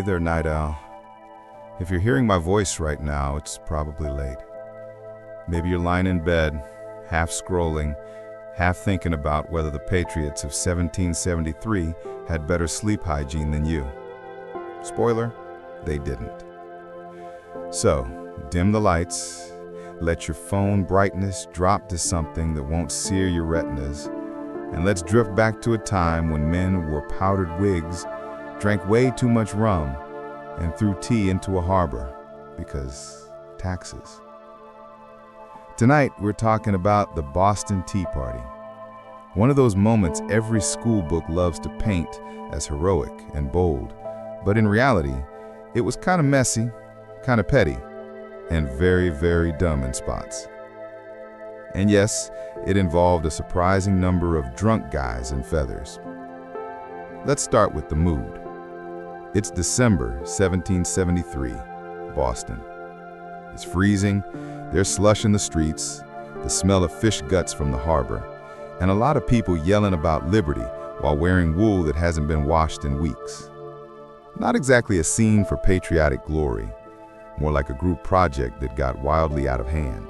there, night owl. If you're hearing my voice right now, it's probably late. Maybe you're lying in bed, half scrolling, half thinking about whether the Patriots of 1773 had better sleep hygiene than you. Spoiler, they didn't. So, dim the lights, let your phone brightness drop to something that won't sear your retinas, and let's drift back to a time when men wore powdered wigs, drank way too much rum, and threw tea into a harbor, because taxes. Tonight, we're talking about the Boston Tea Party. One of those moments every school book loves to paint as heroic and bold, but in reality, it was kind of messy, kind of petty, and very, very dumb in spots. And yes, it involved a surprising number of drunk guys in feathers. Let's start with the mood. It's December 1773, Boston. It's freezing, there's slush in the streets, the smell of fish guts from the harbor, and a lot of people yelling about liberty while wearing wool that hasn't been washed in weeks. Not exactly a scene for patriotic glory, more like a group project that got wildly out of hand.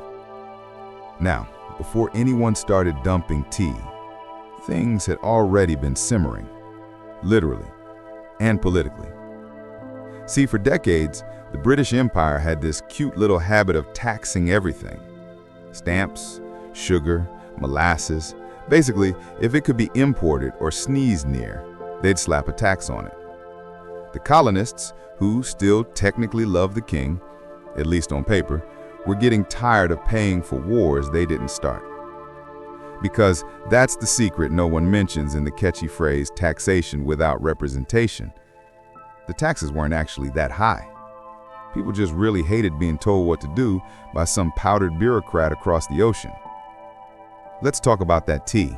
Now, before anyone started dumping tea, things had already been simmering, literally and politically. See, for decades, the British Empire had this cute little habit of taxing everything. Stamps, sugar, molasses. Basically, if it could be imported or sneezed near, they'd slap a tax on it. The colonists, who still technically loved the king, at least on paper, were getting tired of paying for wars they didn't start. Because that's the secret no one mentions in the catchy phrase taxation without representation. The taxes weren't actually that high. People just really hated being told what to do by some powdered bureaucrat across the ocean. Let's talk about that tea.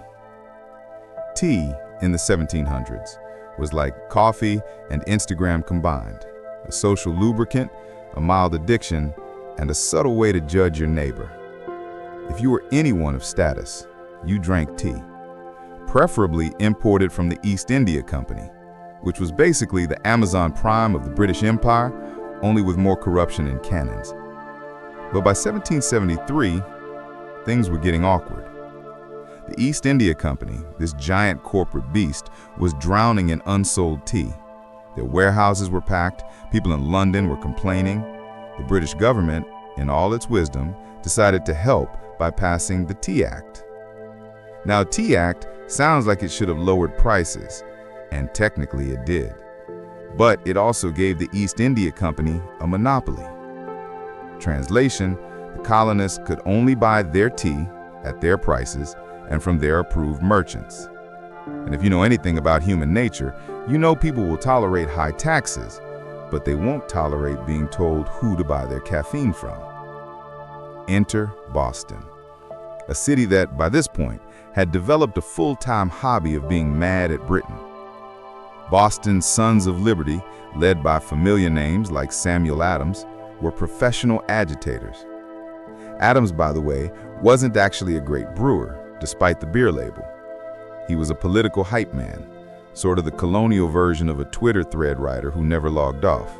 Tea in the 1700s was like coffee and Instagram combined, a social lubricant, a mild addiction, and a subtle way to judge your neighbor. If you were anyone of status, you drank tea, preferably imported from the East India Company, which was basically the Amazon Prime of the British Empire, only with more corruption and cannons. But by 1773, things were getting awkward. The East India Company, this giant corporate beast, was drowning in unsold tea. Their warehouses were packed, people in London were complaining. The British government, in all its wisdom, decided to help by passing the Tea Act. Now, Tea Act sounds like it should have lowered prices, and technically it did. But it also gave the East India Company a monopoly. Translation, the colonists could only buy their tea at their prices and from their approved merchants. And if you know anything about human nature, you know people will tolerate high taxes, but they won't tolerate being told who to buy their caffeine from. Enter Boston, a city that, by this point, had developed a full-time hobby of being mad at Britain. Boston's Sons of Liberty, led by familiar names like Samuel Adams, were professional agitators. Adams, by the way, wasn't actually a great brewer, despite the beer label. He was a political hype man, sort of the colonial version of a Twitter thread writer who never logged off.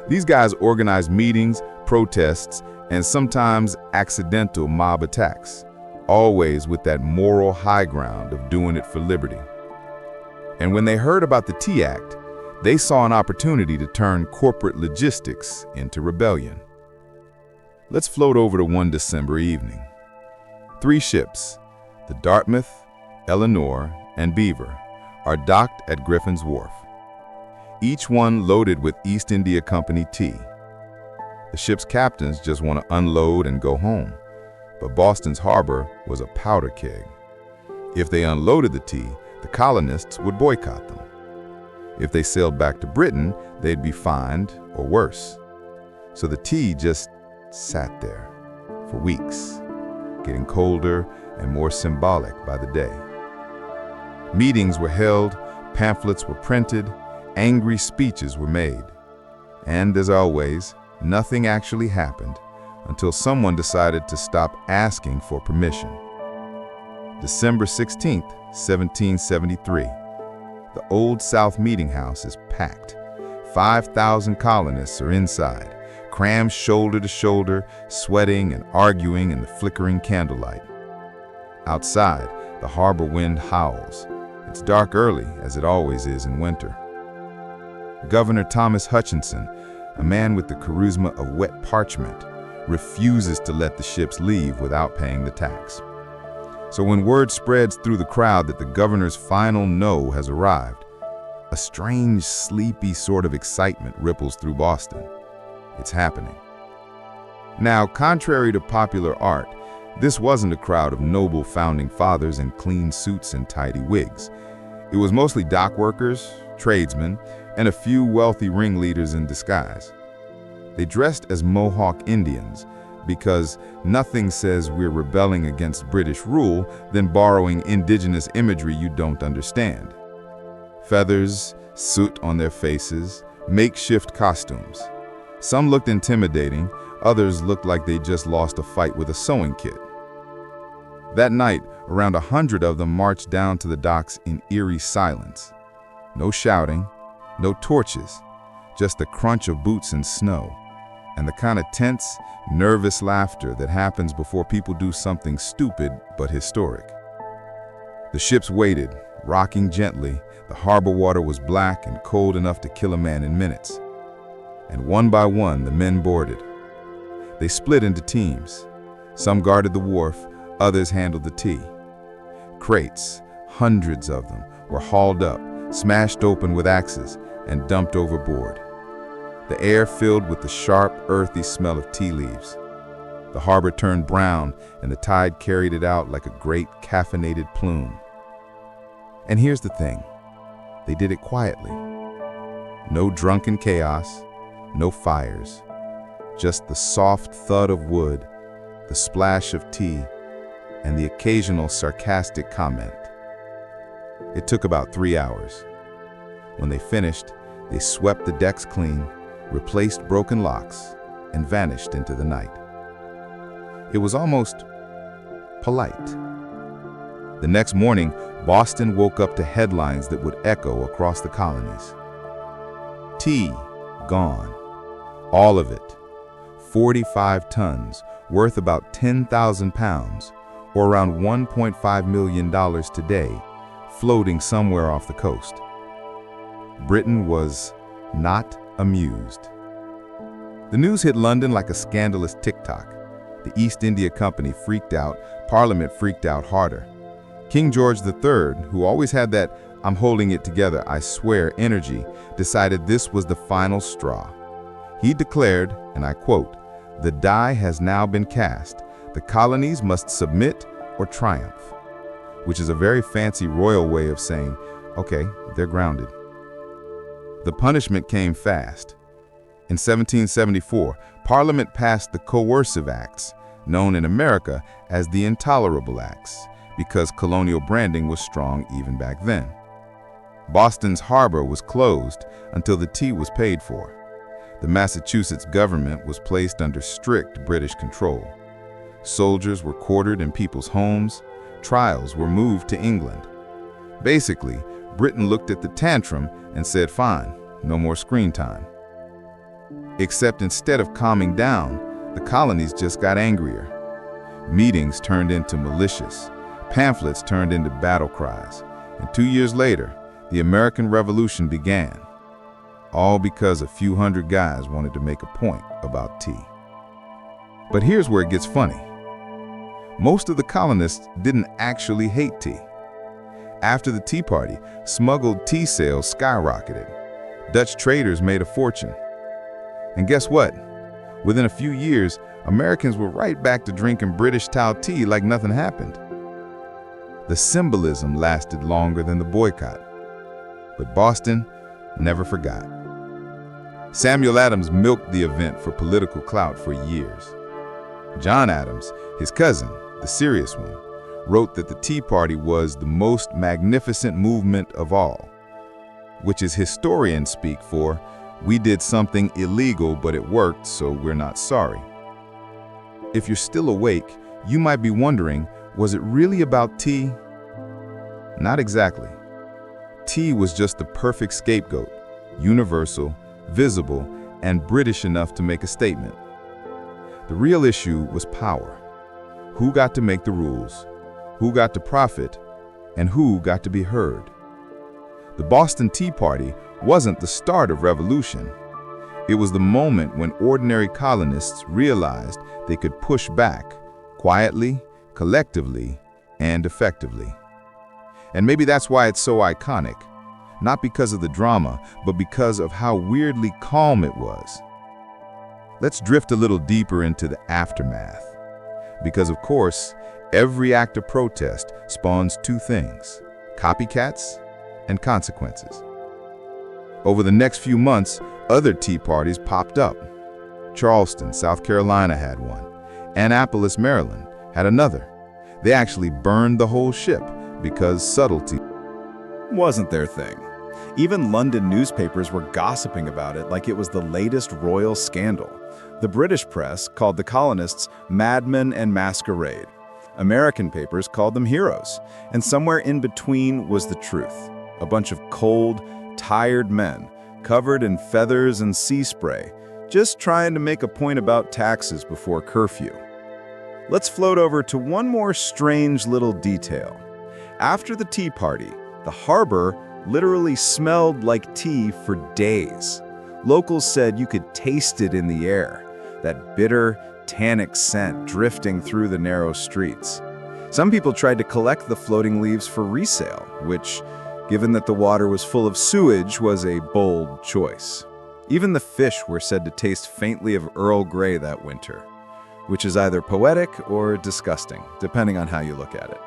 These guys organized meetings, protests, and sometimes accidental mob attacks, always with that moral high ground of doing it for liberty. And when they heard about the Tea Act, they saw an opportunity to turn corporate logistics into rebellion. Let's float over to one December evening. 3 ships, the Dartmouth, Eleanor, and Beaver, are docked at Griffin's Wharf, each one loaded with East India Company tea. The ship's captains just want to unload and go home, but Boston's harbor was a powder keg. If they unloaded the tea, the colonists would boycott them. If they sailed back to Britain, they'd be fined or worse. So the tea just sat there for weeks, getting colder and more symbolic by the day. Meetings were held, pamphlets were printed, angry speeches were made. And as always, nothing actually happened until someone decided to stop asking for permission. December 16th, 1773. The Old South Meeting House is packed, 5,000 colonists are inside, crammed shoulder to shoulder, sweating and arguing in the flickering candlelight. Outside, the harbor wind howls. It's dark early, as it always is in winter. Governor Thomas Hutchinson, a man with the charisma of wet parchment, refuses to let the ships leave without paying the tax. So when word spreads through the crowd that the governor's final no has arrived, a strange, sleepy sort of excitement ripples through Boston. It's happening. Now, contrary to popular art, this wasn't a crowd of noble founding fathers in clean suits and tidy wigs. It was mostly dock workers, tradesmen, and a few wealthy ringleaders in disguise. They dressed as Mohawk Indians because nothing says we're rebelling against British rule than borrowing indigenous imagery you don't understand. Feathers, soot on their faces, makeshift costumes. Some looked intimidating, others looked like they just lost a fight with a sewing kit. That night, around 100 of them marched down to the docks in eerie silence. No shouting, no torches, just the crunch of boots and snow, and the kind of tense, nervous laughter that happens before people do something stupid but historic. The ships waited, rocking gently. The harbor water was black and cold enough to kill a man in minutes. And one by one, the men boarded. They split into teams. Some guarded the wharf, others handled the tea. Crates, hundreds of them, were hauled up, smashed open with axes, and dumped overboard. The air filled with the sharp, earthy smell of tea leaves. The harbor turned brown, and the tide carried it out like a great caffeinated plume. And here's the thing. They did it quietly. No drunken chaos, no fires. Just the soft thud of wood, the splash of tea, and the occasional sarcastic comment. It took about 3 hours. When they finished, they swept the decks clean, replaced broken locks, and vanished into the night. It was almost polite. The next morning, Boston woke up to headlines that would echo across the colonies. Tea gone. All of it. 45 tons, worth about 10,000 pounds, or around $1.5 million today, floating somewhere off the coast. Britain was not amused. The news hit London like a scandalous TikTok. The East India Company freaked out, Parliament freaked out harder. King George III, who always had that "I'm holding it together, I swear" energy, decided this was the final straw. He declared, and I quote, "The die has now been cast. The colonies must submit or triumph," which is a very fancy royal way of saying, okay, they're grounded. The punishment came fast. In 1774, Parliament passed the Coercive Acts, known in America as the Intolerable Acts, because colonial branding was strong even back then. Boston's harbor was closed until the tea was paid for. The Massachusetts government was placed under strict British control. Soldiers were quartered in people's homes. Trials were moved to England. Basically, Britain looked at the tantrum and said, fine, no more screen time. Except instead of calming down, the colonies just got angrier. Meetings turned into militias. Pamphlets turned into battle cries. And 2 years later, the American Revolution began. All because a few hundred guys wanted to make a point about tea. But here's where it gets funny. Most of the colonists didn't actually hate tea. After the Tea Party, smuggled tea sales skyrocketed. Dutch traders made a fortune. And guess what? Within a few years, Americans were right back to drinking British Tao tea like nothing happened. The symbolism lasted longer than the boycott. But Boston never forgot. Samuel Adams milked the event for political clout for years. John Adams, his cousin, the serious one, wrote that the Tea Party was the most magnificent movement of all, which is historian speak for, we did something illegal but it worked, so we're not sorry. If you're still awake, you might be wondering, was it really about tea? Not exactly. Tea was just the perfect scapegoat, universal, visible, and British enough to make a statement. The real issue was power. Who got to make the rules? Who got to profit? And who got to be heard? The Boston Tea Party wasn't the start of revolution. It was the moment when ordinary colonists realized they could push back, quietly, collectively, and effectively. And maybe that's why it's so iconic, not because of the drama, but because of how weirdly calm it was. Let's drift a little deeper into the aftermath. Because of course, every act of protest spawns two things: copycats and consequences. Over the next few months, other tea parties popped up. Charleston, South Carolina had one. Annapolis, Maryland had another. They actually burned the whole ship because subtlety wasn't their thing. Even London newspapers were gossiping about it like it was the latest royal scandal. The British press called the colonists madmen and masquerade. American papers called them heroes. And somewhere in between was the truth. A bunch of cold, tired men, covered in feathers and sea spray, just trying to make a point about taxes before curfew. Let's float over to one more strange little detail. After the Tea Party, the harbor literally smelled like tea for days. Locals said you could taste it in the air, that bitter, tannic scent drifting through the narrow streets. Some people tried to collect the floating leaves for resale, which, given that the water was full of sewage, was a bold choice. Even the fish were said to taste faintly of Earl Grey that winter, which is either poetic or disgusting, depending on how you look at it.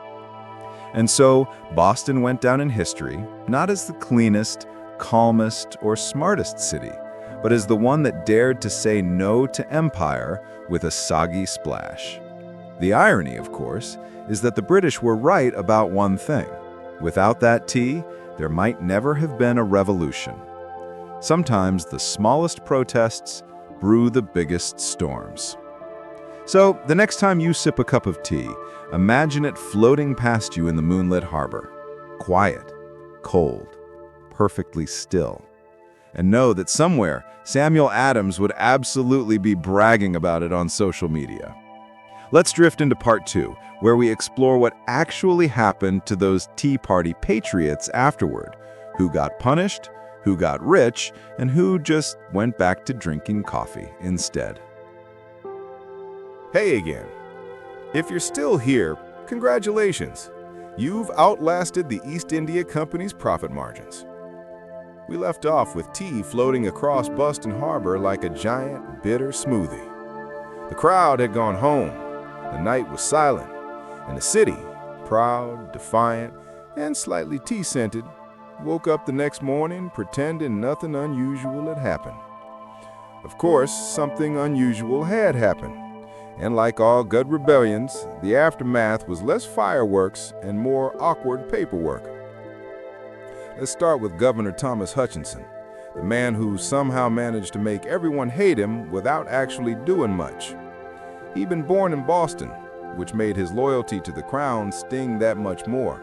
And so, Boston went down in history, not as the cleanest, calmest, or smartest city, but as the one that dared to say no to empire with a soggy splash. The irony, of course, is that the British were right about one thing. Without that tea, there might never have been a revolution. Sometimes the smallest protests brew the biggest storms. So, the next time you sip a cup of tea, imagine it floating past you in the moonlit harbor. Quiet, cold, perfectly still. And know that somewhere, Samuel Adams would absolutely be bragging about it on social media. Let's drift into part 2, where we explore what actually happened to those Tea Party patriots afterward. Who got punished, who got rich, and who just went back to drinking coffee instead. Hey again. If you're still here, congratulations. You've outlasted the East India Company's profit margins. We left off with tea floating across Boston Harbor like a giant, bitter smoothie. The crowd had gone home, the night was silent, and the city, proud, defiant, and slightly tea-scented, woke up the next morning pretending nothing unusual had happened. Of course, something unusual had happened, and like all good rebellions, the aftermath was less fireworks and more awkward paperwork. Let's start with Governor Thomas Hutchinson, the man who somehow managed to make everyone hate him without actually doing much. He'd been born in Boston, which made his loyalty to the crown sting that much more.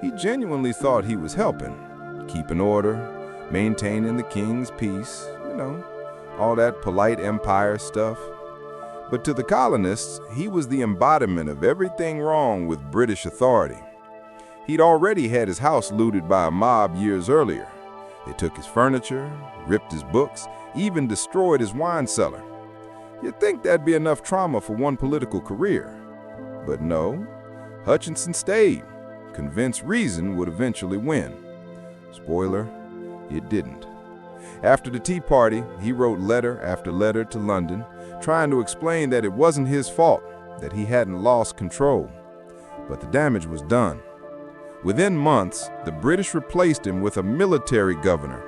He genuinely thought he was helping, keeping order, maintaining the king's peace, all that polite empire stuff. But to the colonists, he was the embodiment of everything wrong with British authority. He'd already had his house looted by a mob years earlier. They took his furniture, ripped his books, even destroyed his wine cellar. You'd think that'd be enough trauma for one political career. But no, Hutchinson stayed, convinced reason would eventually win. Spoiler, it didn't. After the Tea Party, he wrote letter after letter to London, trying to explain that it wasn't his fault, that he hadn't lost control. But the damage was done. Within months, the British replaced him with a military governor,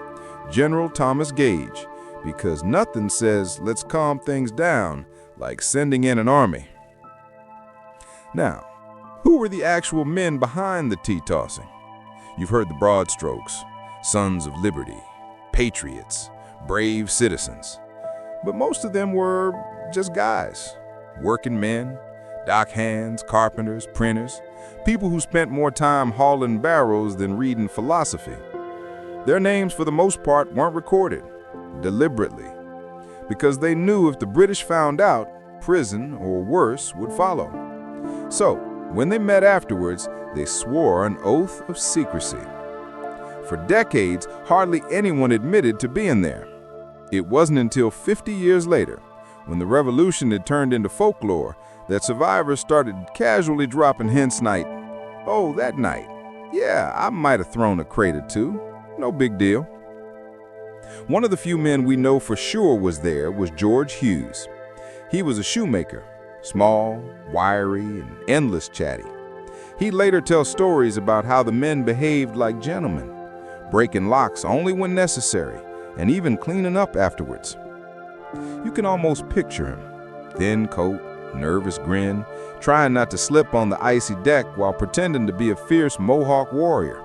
General Thomas Gage, because nothing says let's calm things down like sending in an army. Now, who were the actual men behind the tea tossing? You've heard the broad strokes: sons of liberty, patriots, brave citizens. But most of them were just guys, working men, dock hands, carpenters, printers, people who spent more time hauling barrels than reading philosophy. Their names, for the most part, weren't recorded. deliberately, because they knew if the British found out, prison or worse would follow. So, when they met afterwards, they swore an oath of secrecy. For decades, hardly anyone admitted to being there. It wasn't until 50 years later, when the revolution had turned into folklore, that survivors started casually dropping hints like, "Oh, that night. Yeah, I might have thrown a crate or two. No big deal." One of the few men we know for sure was there was George Hughes. He was a shoemaker, small, wiry, and endless chatty. He later tells stories about how the men behaved like gentlemen, breaking locks only when necessary, and even cleaning up afterwards. You can almost picture him, thin coat, nervous grin, trying not to slip on the icy deck while pretending to be a fierce Mohawk warrior.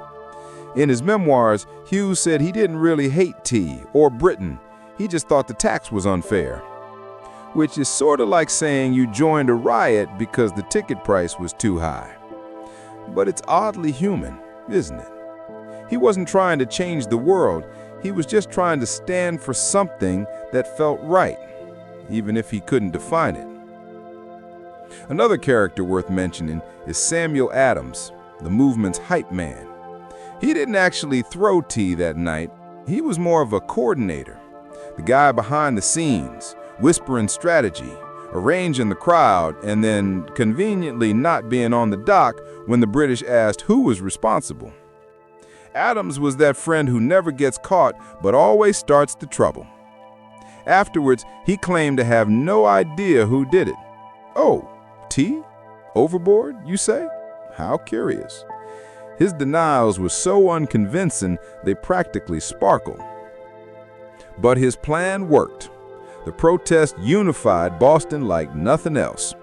In his memoirs, Hughes said he didn't really hate tea or Britain, he just thought the tax was unfair. Which is sort of like saying you joined a riot because the ticket price was too high. But it's oddly human, isn't it? He wasn't trying to change the world, he was just trying to stand for something that felt right, even if he couldn't define it. Another character worth mentioning is Samuel Adams, the movement's hype man. He didn't actually throw tea that night, he was more of a coordinator, the guy behind the scenes, whispering strategy, arranging the crowd, and then conveniently not being on the dock when the British asked who was responsible. Adams was that friend who never gets caught but always starts the trouble. Afterwards, he claimed to have no idea who did it. "Oh, tea? Overboard, you say? How curious." His denials were so unconvincing they practically sparkled. But his plan worked. The protest unified Boston like nothing else.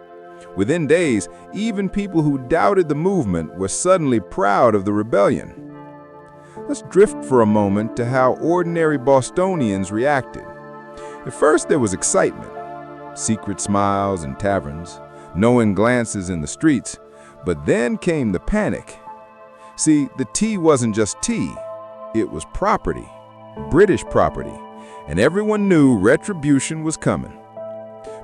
Within days, even people who doubted the movement were suddenly proud of the rebellion. Let's drift for a moment to how ordinary Bostonians reacted. At first there was excitement, secret smiles in taverns, knowing glances in the streets, but then came the panic. See, the tea wasn't just tea, it was property, British property, and everyone knew retribution was coming.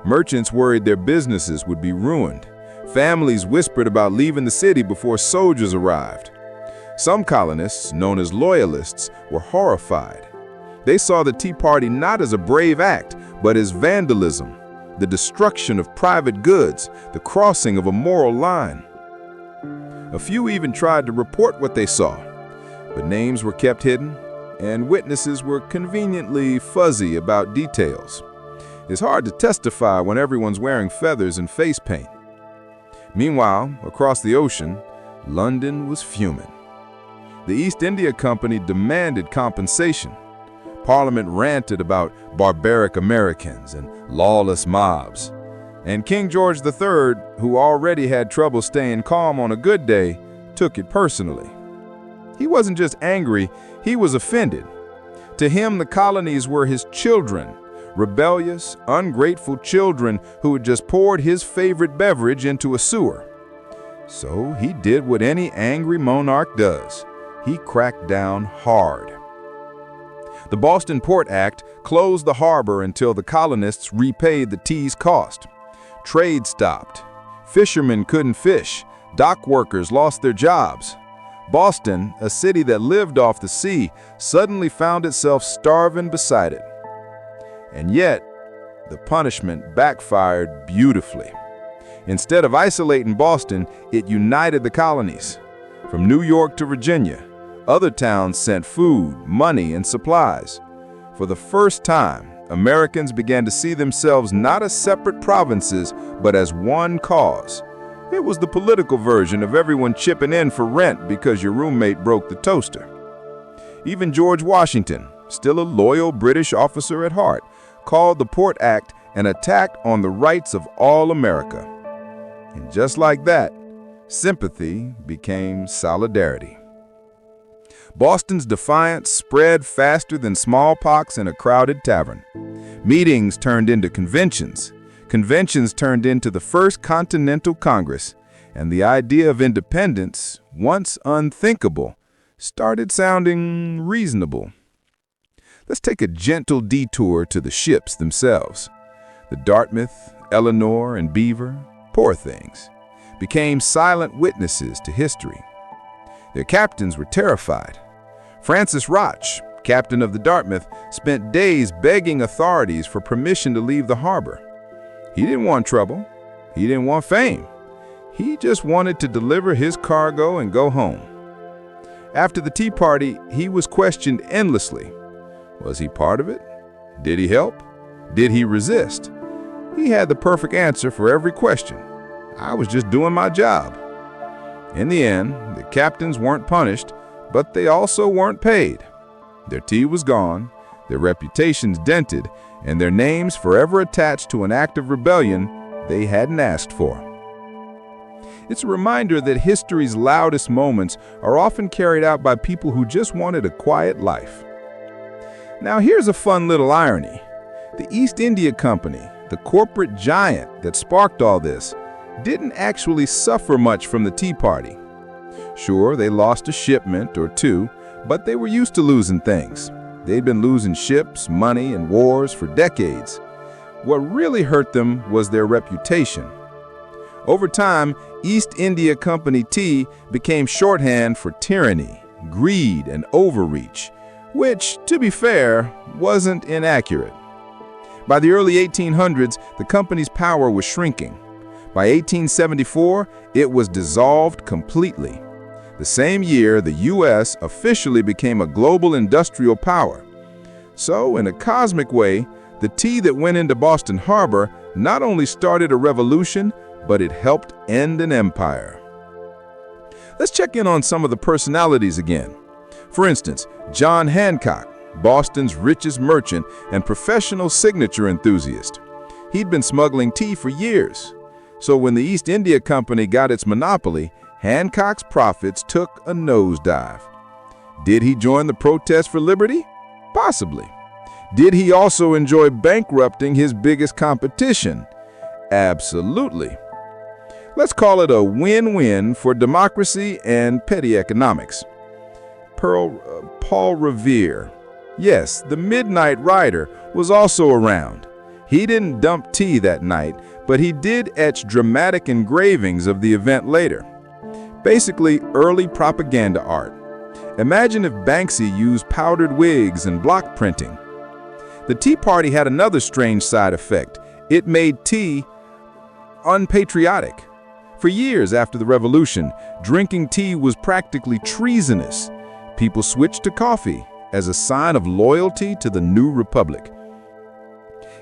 Merchants worried their businesses would be ruined. Families whispered about leaving the city before soldiers arrived. Some colonists, known as loyalists, were horrified. They saw the Tea Party not as a brave act, but as vandalism, the destruction of private goods, the crossing of a moral line. A few even tried to report what they saw, but names were kept hidden, and witnesses were conveniently fuzzy about details. It's hard to testify when everyone's wearing feathers and face paint. Meanwhile, across the ocean, London was fuming. The East India Company demanded compensation. Parliament ranted about barbaric Americans and lawless mobs. And King George III, who already had trouble staying calm on a good day, took it personally. He wasn't just angry, he was offended. To him, the colonies were his children, rebellious, ungrateful children who had just poured his favorite beverage into a sewer. So he did what any angry monarch does. He cracked down hard. The Boston Port Act closed the harbor until the colonists repaid the tea's cost. Trade stopped. Fishermen couldn't fish. Dock workers lost their jobs. Boston, a city that lived off the sea, suddenly found itself starving beside it. And yet, the punishment backfired beautifully. Instead of isolating Boston, it united the colonies. From New York to Virginia, other towns sent food, money, and supplies. For the first time, Americans began to see themselves not as separate provinces, but as one cause. It was the political version of everyone chipping in for rent because your roommate broke the toaster. Even George Washington, still a loyal British officer at heart, called the Port Act an attack on the rights of all America. And just like that, sympathy became solidarity. Boston's defiance spread faster than smallpox in a crowded tavern. Meetings turned into conventions. Conventions turned into the First Continental Congress, and the idea of independence, once unthinkable, started sounding reasonable. Let's take a gentle detour to the ships themselves. The Dartmouth, Eleanor, and Beaver, poor things, became silent witnesses to history. Their captains were terrified. Francis Roch, captain of the Dartmouth, spent days begging authorities for permission to leave the harbor. He didn't want trouble. He didn't want fame. He just wanted to deliver his cargo and go home. After the Tea Party, he was questioned endlessly. Was he part of it? Did he help? Did he resist? He had the perfect answer for every question. I was just doing my job. In the end, the captains weren't punished, but they also weren't paid. Their tea was gone, their reputations dented, and their names forever attached to an act of rebellion they hadn't asked for. It's a reminder that history's loudest moments are often carried out by people who just wanted a quiet life. Now here's a fun little irony. The East India Company, the corporate giant that sparked all this, didn't actually suffer much from the Tea Party. Sure, they lost a shipment or two, but they were used to losing things. They'd been losing ships, money, and wars for decades. What really hurt them was their reputation. Over time, East India Company tea became shorthand for tyranny, greed, and overreach, which, to be fair, wasn't inaccurate. By the early 1800s, the company's power was shrinking. By 1874, it was dissolved completely. The same year, the U.S. officially became a global industrial power. So, in a cosmic way, the tea that went into Boston Harbor not only started a revolution, but it helped end an empire. Let's check in on some of the personalities again. For instance, John Hancock, Boston's richest merchant and professional signature enthusiast. He'd been smuggling tea for years. So when the East India Company got its monopoly, Hancock's profits took a nosedive. Did he join the protest for liberty? Possibly. Did he also enjoy bankrupting his biggest competition? Absolutely. Let's call it a win-win for democracy and petty economics. Paul Revere. Yes, the Midnight Rider was also around. He didn't dump tea that night, but he did etch dramatic engravings of the event later. Basically, early propaganda art. Imagine if Banksy used powdered wigs and block printing. The Tea Party had another strange side effect. It made tea unpatriotic. For years after the revolution, drinking tea was practically treasonous. People switched to coffee as a sign of loyalty to the new republic.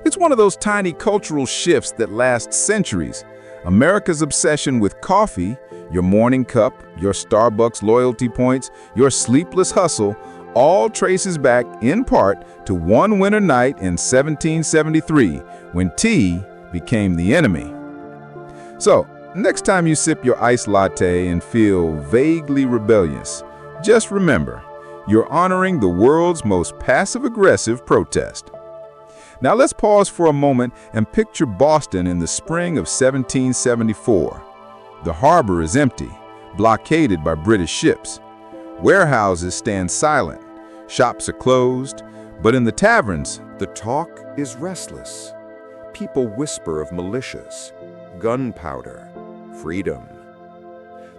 It's one of those tiny cultural shifts that last centuries. America's obsession with coffee, your morning cup, your Starbucks loyalty points, your sleepless hustle, all traces back, in part, to one winter night in 1773, when tea became the enemy. So, next time you sip your iced latte and feel vaguely rebellious, just remember, you're honoring the world's most passive-aggressive protest. Now let's pause for a moment and picture Boston in the spring of 1774. The harbor is empty, blockaded by British ships. Warehouses stand silent, shops are closed, but in the taverns, the talk is restless. People whisper of militias, gunpowder, freedom.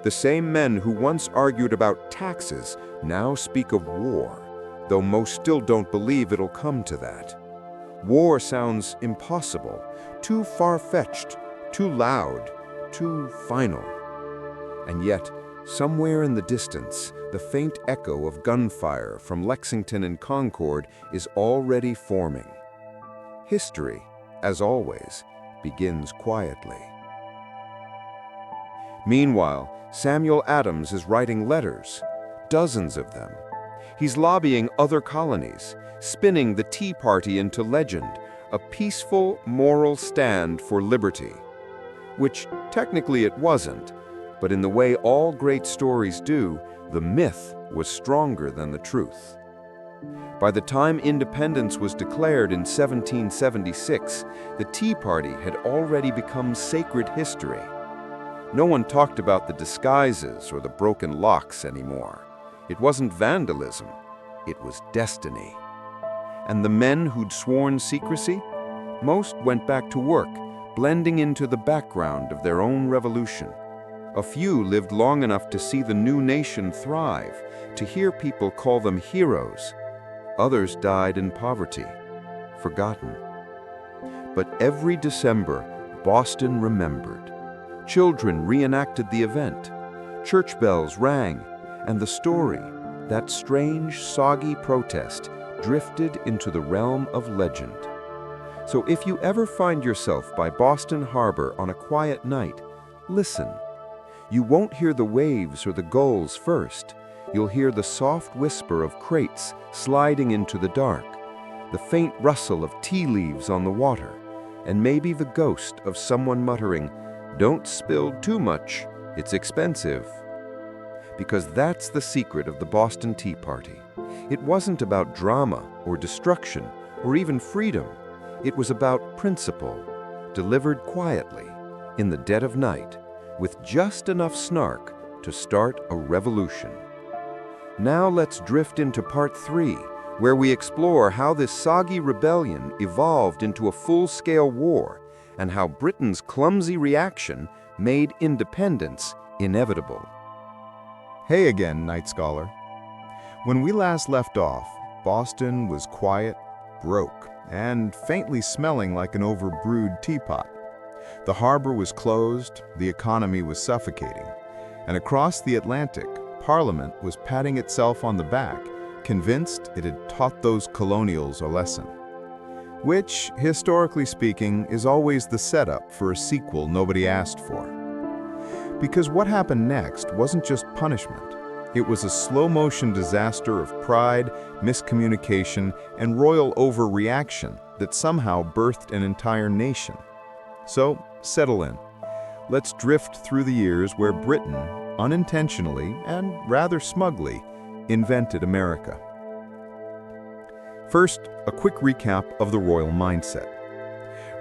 The same men who once argued about taxes now speak of war, though most still don't believe it'll come to that. War sounds impossible, too far-fetched, too loud, too final. And yet, somewhere in the distance, the faint echo of gunfire from Lexington and Concord is already forming. History, as always, begins quietly. Meanwhile, Samuel Adams is writing letters, dozens of them. He's lobbying other colonies, spinning the Tea Party into legend, a peaceful, moral stand for liberty. Which technically it wasn't, but in the way all great stories do, the myth was stronger than the truth. By the time independence was declared in 1776, the Tea Party had already become sacred history. No one talked about the disguises or the broken locks anymore. It wasn't vandalism, it was destiny. And the men who'd sworn secrecy? Most went back to work, blending into the background of their own revolution. A few lived long enough to see the new nation thrive, to hear people call them heroes. Others died in poverty, forgotten. But every December, Boston remembered. Children reenacted the event. Church bells rang, and the story, that strange, soggy protest, drifted into the realm of legend. So if you ever find yourself by Boston Harbor on a quiet night, listen. You won't hear the waves or the gulls first. You'll hear the soft whisper of crates sliding into the dark, the faint rustle of tea leaves on the water, and maybe the ghost of someone muttering, "Don't spill too much, it's expensive." Because that's the secret of the Boston Tea Party. It wasn't about drama or destruction or even freedom. It was about principle, delivered quietly, in the dead of night, with just enough snark to start a revolution. Now let's drift into part 3, where we explore how this soggy rebellion evolved into a full-scale war and how Britain's clumsy reaction made independence inevitable. Hey again, Night Scholar. When we last left off, Boston was quiet, broke, and faintly smelling like an overbrewed teapot. The harbor was closed, the economy was suffocating, and across the Atlantic, Parliament was patting itself on the back, convinced it had taught those colonials a lesson. Which, historically speaking, is always the setup for a sequel nobody asked for. Because what happened next wasn't just punishment. It was a slow-motion disaster of pride, miscommunication, and royal overreaction that somehow birthed an entire nation. So, settle in. Let's drift through the years where Britain, unintentionally and rather smugly, invented America. First, a quick recap of the royal mindset.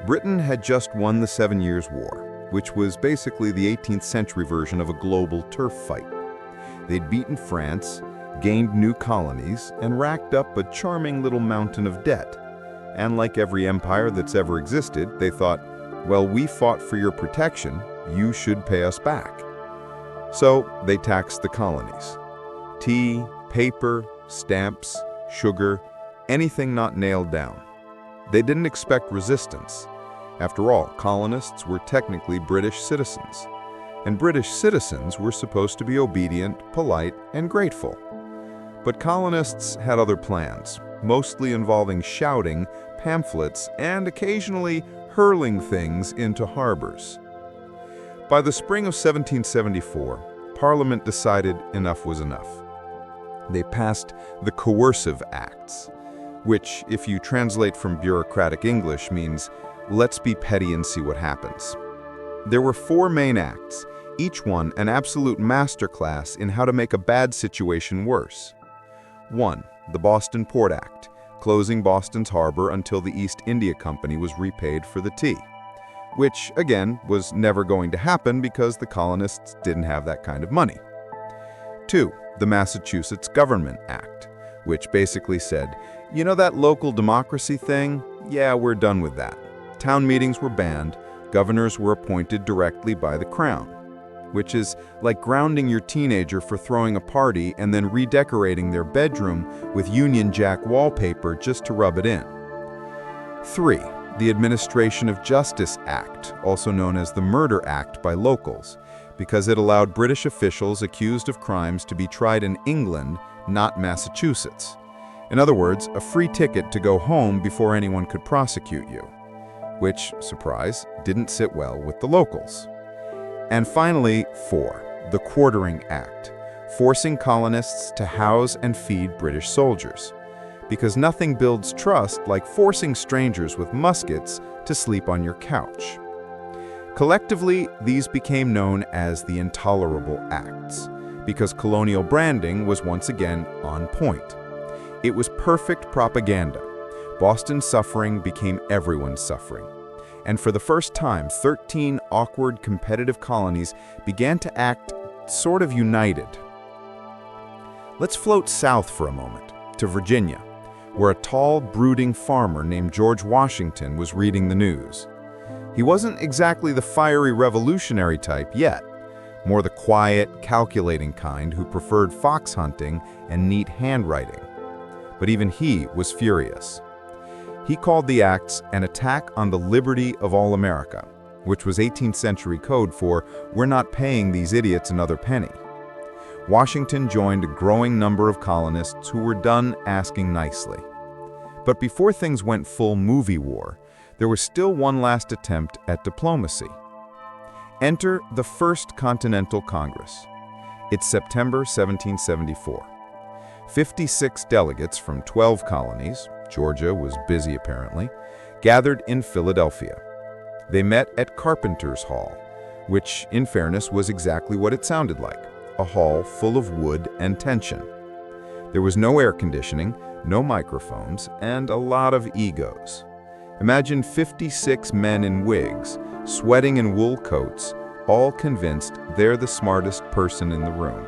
Britain had just won the 7 Years' War, which was basically the 18th century version of a global turf fight. They'd beaten France, gained new colonies, and racked up a charming little mountain of debt. And like every empire that's ever existed, they thought, well, we fought for your protection, you should pay us back. So they taxed the colonies. Tea, paper, stamps, sugar, anything not nailed down. They didn't expect resistance. After all, colonists were technically British citizens. And British citizens were supposed to be obedient, polite, and grateful. But colonists had other plans, mostly involving shouting, pamphlets, and occasionally hurling things into harbors. By the spring of 1774, Parliament decided enough was enough. They passed the Coercive Acts, which, if you translate from bureaucratic English, means let's be petty and see what happens. There were 4 main acts, each one an absolute masterclass in how to make a bad situation worse. 1. The Boston Port Act, closing Boston's harbor until the East India Company was repaid for the tea, which, again, was never going to happen because the colonists didn't have that kind of money. 2. The Massachusetts Government Act, which basically said, you know that local democracy thing? Yeah, we're done with that. Town meetings were banned, governors were appointed directly by the crown, which is like grounding your teenager for throwing a party and then redecorating their bedroom with Union Jack wallpaper just to rub it in. 3. The Administration of Justice Act, also known as the Murder Act by locals, because it allowed British officials accused of crimes to be tried in England, not Massachusetts. In other words, a free ticket to go home before anyone could prosecute you, which, surprise, didn't sit well with the locals. And finally, 4, the Quartering Act, forcing colonists to house and feed British soldiers, because nothing builds trust like forcing strangers with muskets to sleep on your couch. Collectively, these became known as the Intolerable Acts, because colonial branding was once again on point. It was perfect propaganda. Boston's suffering became everyone's suffering. And for the first time, 13 awkward, competitive colonies began to act sort of united. Let's float south for a moment, to Virginia, where a tall, brooding farmer named George Washington was reading the news. He wasn't exactly the fiery revolutionary type yet, more the quiet, calculating kind who preferred fox hunting and neat handwriting. But even he was furious. He called the acts an attack on the liberty of all America, which was 18th century code for "we're not paying these idiots another penny." Washington joined a growing number of colonists who were done asking nicely. But before things went full movie war, there was still one last attempt at diplomacy. Enter the First Continental Congress. It's September 1774. 56 delegates from 12 colonies, Georgia was busy apparently, gathered in Philadelphia. They met at Carpenter's Hall, which, in fairness, was exactly what it sounded like, a hall full of wood and tension. There was no air conditioning, no microphones, and a lot of egos. Imagine 56 men in wigs, sweating in wool coats, all convinced they're the smartest person in the room.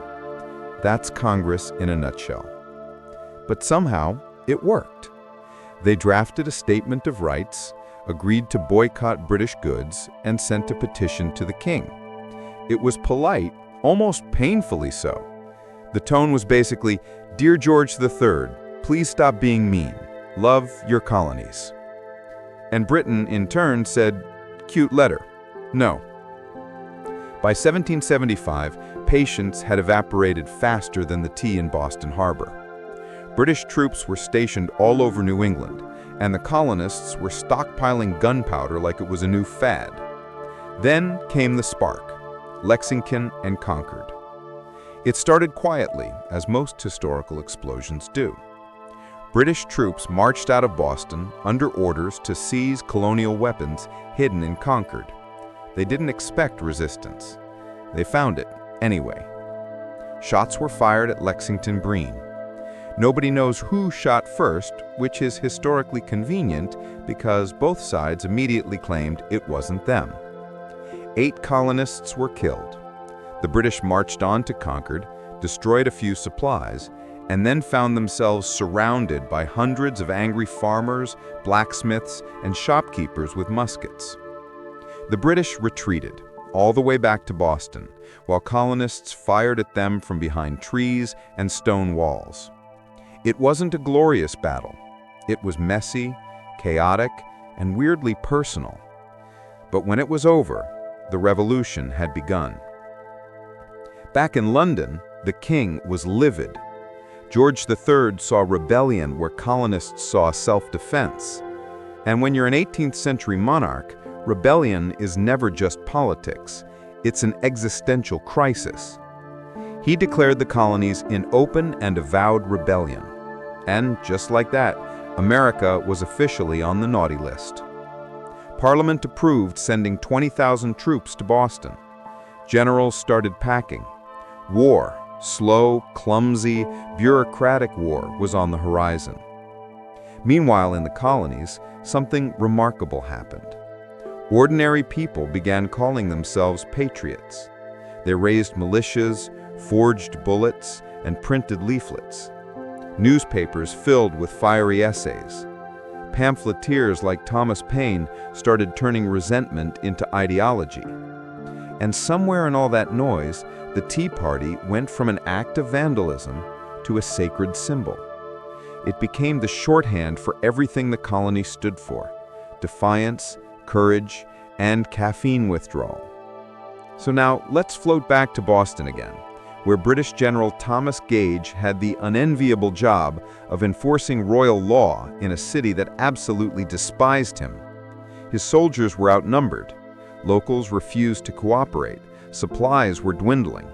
That's Congress in a nutshell. But somehow, it worked. They drafted a statement of rights, agreed to boycott British goods, and sent a petition to the king. It was polite, almost painfully so. The tone was basically, "Dear George III, please stop being mean. Love your colonies." And Britain, in turn, said, "Cute letter. No." By 1775, patience had evaporated faster than the tea in Boston Harbor. British troops were stationed all over New England, and the colonists were stockpiling gunpowder like it was a new fad. Then came the spark, Lexington and Concord. It started quietly, as most historical explosions do. British troops marched out of Boston under orders to seize colonial weapons hidden in Concord. They didn't expect resistance. They found it anyway. Shots were fired at Lexington Green. Nobody knows who shot first, which is historically convenient because both sides immediately claimed it wasn't them. 8 colonists were killed. The British marched on to Concord, destroyed a few supplies, and then found themselves surrounded by hundreds of angry farmers, blacksmiths, and shopkeepers with muskets. The British retreated, all the way back to Boston, while colonists fired at them from behind trees and stone walls. It wasn't a glorious battle. It was messy, chaotic, and weirdly personal. But when it was over, the revolution had begun. Back in London, the king was livid. George III saw rebellion where colonists saw self-defense. And when you're an 18th century monarch, rebellion is never just politics. It's an existential crisis. He declared the colonies in open and avowed rebellion. And just like that, America was officially on the naughty list. Parliament approved sending 20,000 troops to Boston. Generals started packing. War, slow, clumsy, bureaucratic war, was on the horizon. Meanwhile, in the colonies, something remarkable happened. Ordinary people began calling themselves patriots. They raised militias, forged bullets, and printed leaflets. Newspapers filled with fiery essays. Pamphleteers like Thomas Paine started turning resentment into ideology. And somewhere in all that noise, the Tea Party went from an act of vandalism to a sacred symbol. It became the shorthand for everything the colony stood for: defiance, courage, and caffeine withdrawal. So now let's float back to Boston again, where British General Thomas Gage had the unenviable job of enforcing royal law in a city that absolutely despised him. His soldiers were outnumbered. Locals refused to cooperate. Supplies were dwindling.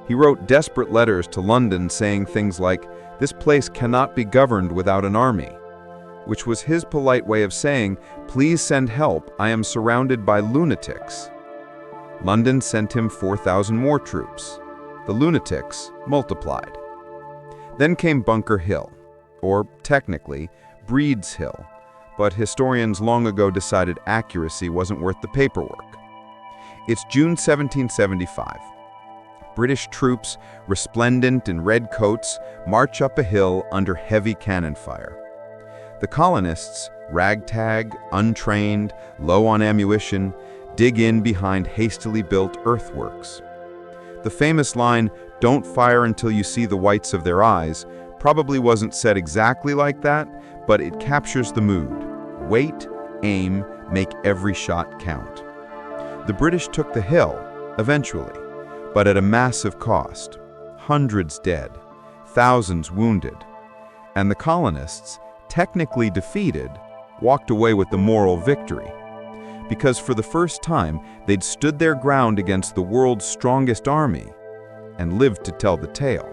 He wrote desperate letters to London saying things like, "This place cannot be governed without an army," which was his polite way of saying, "Please send help, I am surrounded by lunatics." London sent him 4,000 more troops. The lunatics multiplied. Then came Bunker Hill, or technically, Breed's Hill, but historians long ago decided accuracy wasn't worth the paperwork. It's June 1775. British troops, resplendent in red coats, march up a hill under heavy cannon fire. The colonists, ragtag, untrained, low on ammunition, dig in behind hastily built earthworks. The famous line, "Don't fire until you see the whites of their eyes," probably wasn't said exactly like that, but it captures the mood. Wait, aim, make every shot count. The British took the hill, eventually, but at a massive cost. Hundreds dead, thousands wounded. And the colonists, technically defeated, walked away with the moral victory. Because for the first time, they'd stood their ground against the world's strongest army and lived to tell the tale.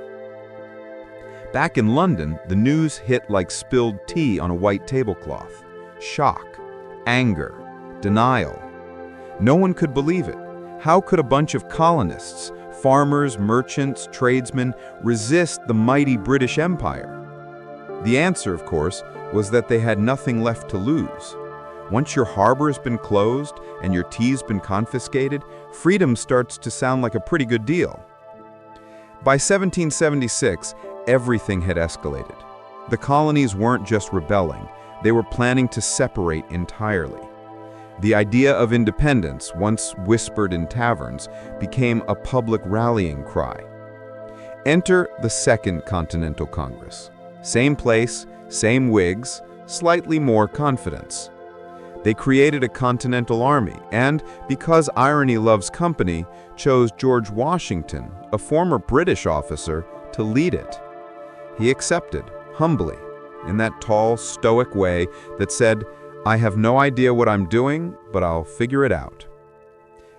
Back in London, the news hit like spilled tea on a white tablecloth. Shock, anger, denial. No one could believe it. How could a bunch of colonists, farmers, merchants, tradesmen, resist the mighty British Empire? The answer, of course, was that they had nothing left to lose. Once your harbor's been closed and your tea's been confiscated, freedom starts to sound like a pretty good deal. By 1776, everything had escalated. The colonies weren't just rebelling, they were planning to separate entirely. The idea of independence, once whispered in taverns, became a public rallying cry. Enter the Second Continental Congress. Same place, same Whigs, slightly more confidence. They created a continental army and, because irony loves company, chose George Washington, a former British officer, to lead it. He accepted, humbly, in that tall, stoic way that said, "I have no idea what I'm doing, but I'll figure it out."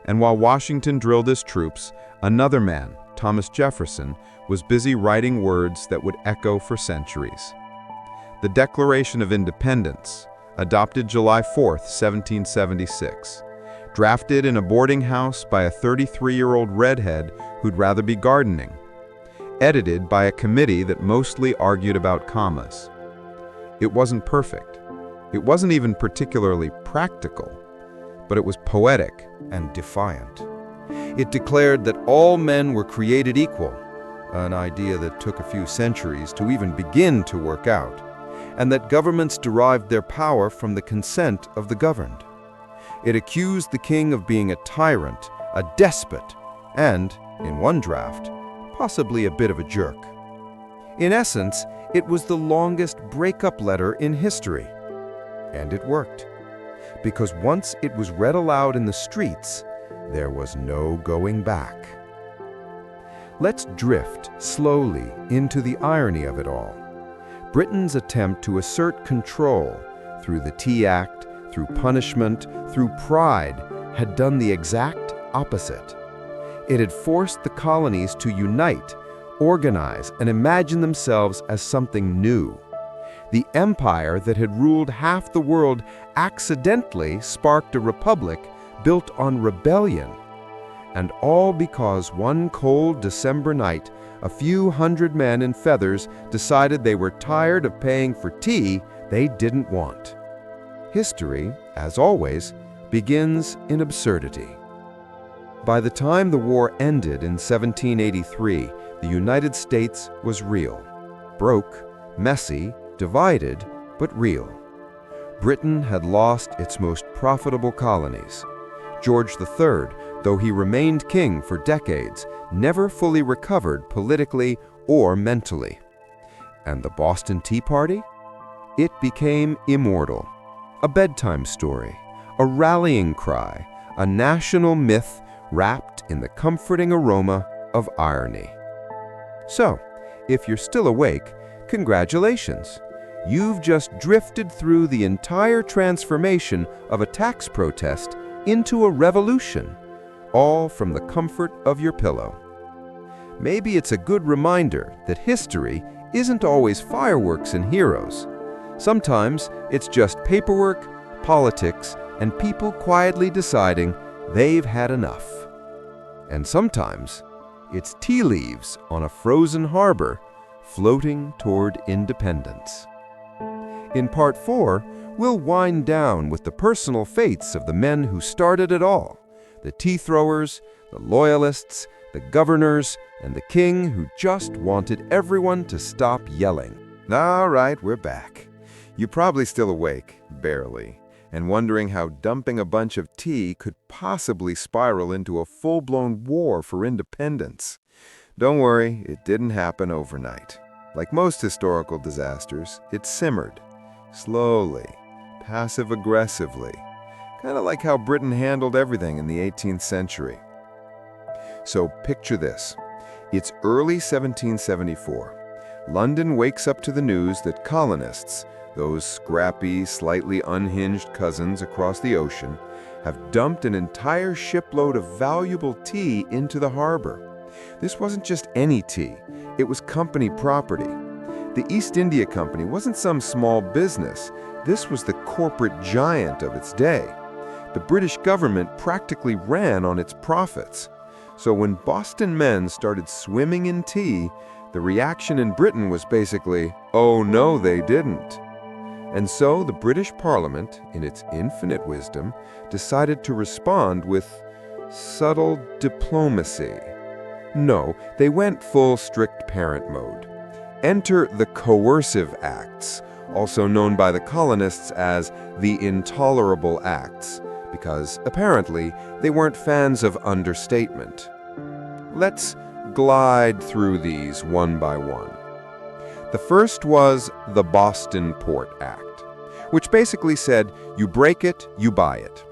And while Washington drilled his troops, another man, Thomas Jefferson, was busy writing words that would echo for centuries. The Declaration of Independence, adopted July 4, 1776, drafted in a boarding house by a 33-year-old redhead who'd rather be gardening, edited by a committee that mostly argued about commas. It wasn't perfect. It wasn't even particularly practical, but it was poetic and defiant. It declared that all men were created equal, an idea that took a few centuries to even begin to work out, and that governments derived their power from the consent of the governed. It accused the king of being a tyrant, a despot, and, in one draft, possibly a bit of a jerk. In essence, it was the longest breakup letter in history. And it worked. Because once it was read aloud in the streets, there was no going back. Let's drift slowly into the irony of it all. Britain's attempt to assert control through the Tea Act, through punishment, through pride, had done the exact opposite. It had forced the colonies to unite, organize, and imagine themselves as something new. The empire that had ruled half the world accidentally sparked a republic built on rebellion. And all because one cold December night, a few hundred men in feathers decided they were tired of paying for tea they didn't want. History, as always, begins in absurdity. By the time the war ended in 1783, the United States was real. Broke, messy, divided, but real. Britain had lost its most profitable colonies. George III, though he remained king for decades, never fully recovered politically or mentally. And the Boston Tea Party? It became immortal. A bedtime story, a rallying cry, a national myth wrapped in the comforting aroma of irony. So, if you're still awake, congratulations. You've just drifted through the entire transformation of a tax protest into a revolution, all from the comfort of your pillow. Maybe it's a good reminder that history isn't always fireworks and heroes. Sometimes it's just paperwork, politics, and people quietly deciding they've had enough. And sometimes it's tea leaves on a frozen harbor floating toward independence. In Part 4, we'll wind down with the personal fates of the men who started it all, the tea throwers, the loyalists, the governors, and the king who just wanted everyone to stop yelling. All right, we're back. You're probably still awake, barely, and wondering how dumping a bunch of tea could possibly spiral into a full-blown war for independence. Don't worry, it didn't happen overnight. Like most historical disasters, it simmered, slowly, passive-aggressively, kind of like how Britain handled everything in the 18th century. So picture this. It's early 1774. London wakes up to the news that colonists, those scrappy, slightly unhinged cousins across the ocean, have dumped an entire shipload of valuable tea into the harbor. This wasn't just any tea, it was company property. The East India Company wasn't some small business, this was the corporate giant of its day. The British government practically ran on its profits. So when Boston men started swimming in tea, the reaction in Britain was basically, oh no, they didn't. And so the British Parliament, in its infinite wisdom, decided to respond with subtle diplomacy. No, they went full strict parent mode. Enter the Coercive Acts, also known by the colonists as the Intolerable Acts, because apparently they weren't fans of understatement. Let's glide through these one by one. The first was the Boston Port Act, which basically said, you break it, you buy it.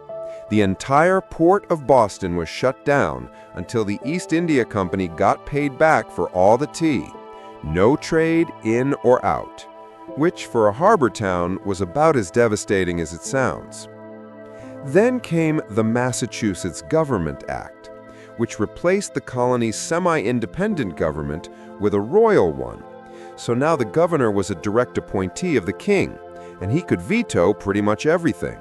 The entire port of Boston was shut down until the East India Company got paid back for all the tea. No trade in or out, which for a harbor town was about as devastating as it sounds. Then came the Massachusetts Government Act, which replaced the colony's semi-independent government with a royal one. So now the governor was a direct appointee of the king, and he could veto pretty much everything.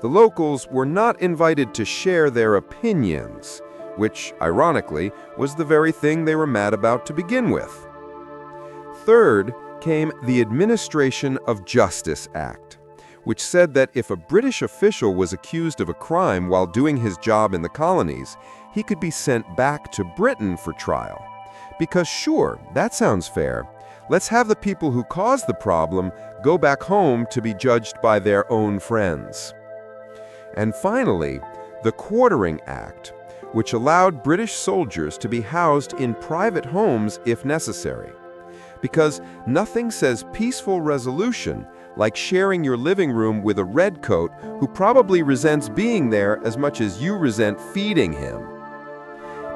The locals were not invited to share their opinions, which, ironically, was the very thing they were mad about to begin with. Third came the Administration of Justice Act, which said that if a British official was accused of a crime while doing his job in the colonies, he could be sent back to Britain for trial. Because sure, that sounds fair. Let's have the people who caused the problem go back home to be judged by their own friends. And finally, the Quartering Act, which allowed British soldiers to be housed in private homes if necessary. Because nothing says peaceful resolution like sharing your living room with a redcoat who probably resents being there as much as you resent feeding him.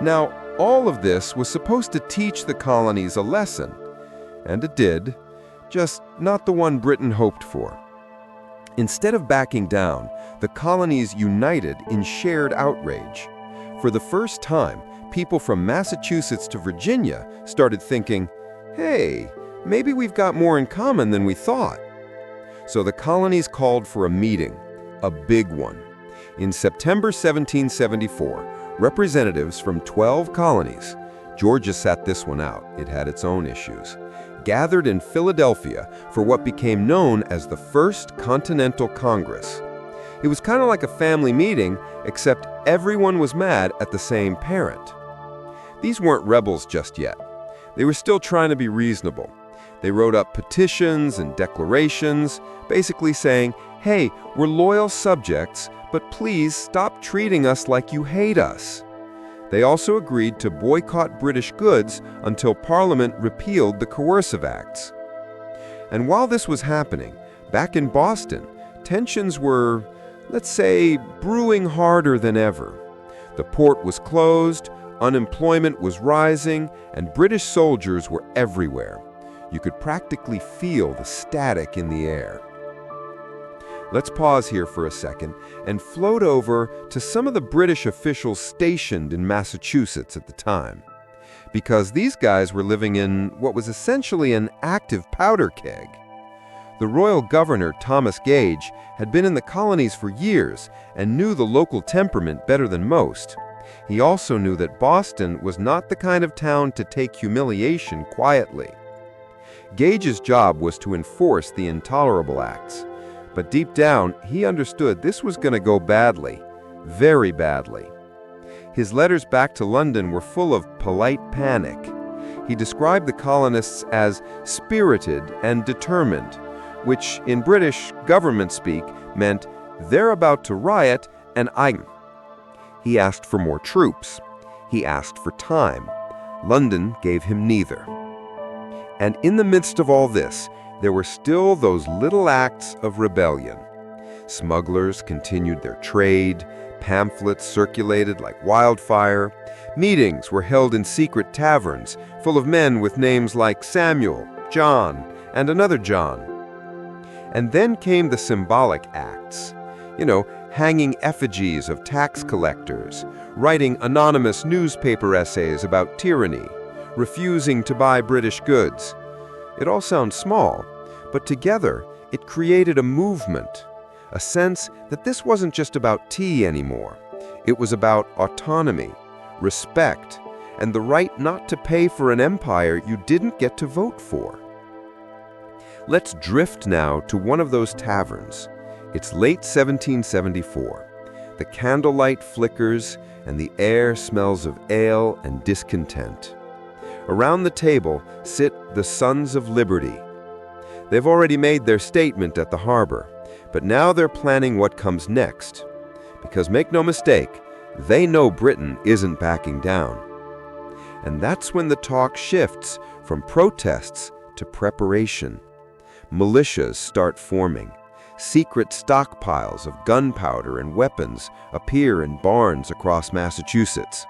Now, all of this was supposed to teach the colonies a lesson, and it did, just not the one Britain hoped for. Instead of backing down, the colonies united in shared outrage. For the first time, people from Massachusetts to Virginia started thinking, hey, maybe we've got more in common than we thought. So the colonies called for a meeting, a big one. In September 1774, representatives from 12 colonies, Georgia sat this one out, it had its own issues, gathered in Philadelphia for what became known as the First Continental Congress. It was kind of like a family meeting, except everyone was mad at the same parent. These weren't rebels just yet. They were still trying to be reasonable. They wrote up petitions and declarations, basically saying, hey, we're loyal subjects, but please stop treating us like you hate us. They also agreed to boycott British goods until Parliament repealed the Coercive Acts. And while this was happening, back in Boston, tensions were, let's say, brewing harder than ever. The port was closed, unemployment was rising, and British soldiers were everywhere. You could practically feel the static in the air. Let's pause here for a second and float over to some of the British officials stationed in Massachusetts at the time. Because these guys were living in what was essentially an active powder keg. The royal governor, Thomas Gage, had been in the colonies for years and knew the local temperament better than most. He also knew that Boston was not the kind of town to take humiliation quietly. Gage's job was to enforce the Intolerable Acts. But deep down, he understood this was going to go badly, very badly. His letters back to London were full of polite panic. He described the colonists as spirited and determined, which in British government speak meant they're about to riot and I'm. He asked for more troops. He asked for time. London gave him neither. And in the midst of all this, there were still those little acts of rebellion. Smugglers continued their trade, pamphlets circulated like wildfire, meetings were held in secret taverns full of men with names like Samuel, John, and another John. And then came the symbolic acts, hanging effigies of tax collectors, writing anonymous newspaper essays about tyranny, refusing to buy British goods. It all sounds small, but together it created a movement, a sense that this wasn't just about tea anymore. It was about autonomy, respect, and the right not to pay for an empire you didn't get to vote for. Let's drift now to one of those taverns. It's late 1774. The candlelight flickers and the air smells of ale and discontent. Around the table sit the Sons of Liberty. They've already made their statement at the harbor, but now they're planning what comes next. Because make no mistake, they know Britain isn't backing down. And that's when the talk shifts from protests to preparation. Militias start forming. Secret stockpiles of gunpowder and weapons appear in barns across Massachusetts.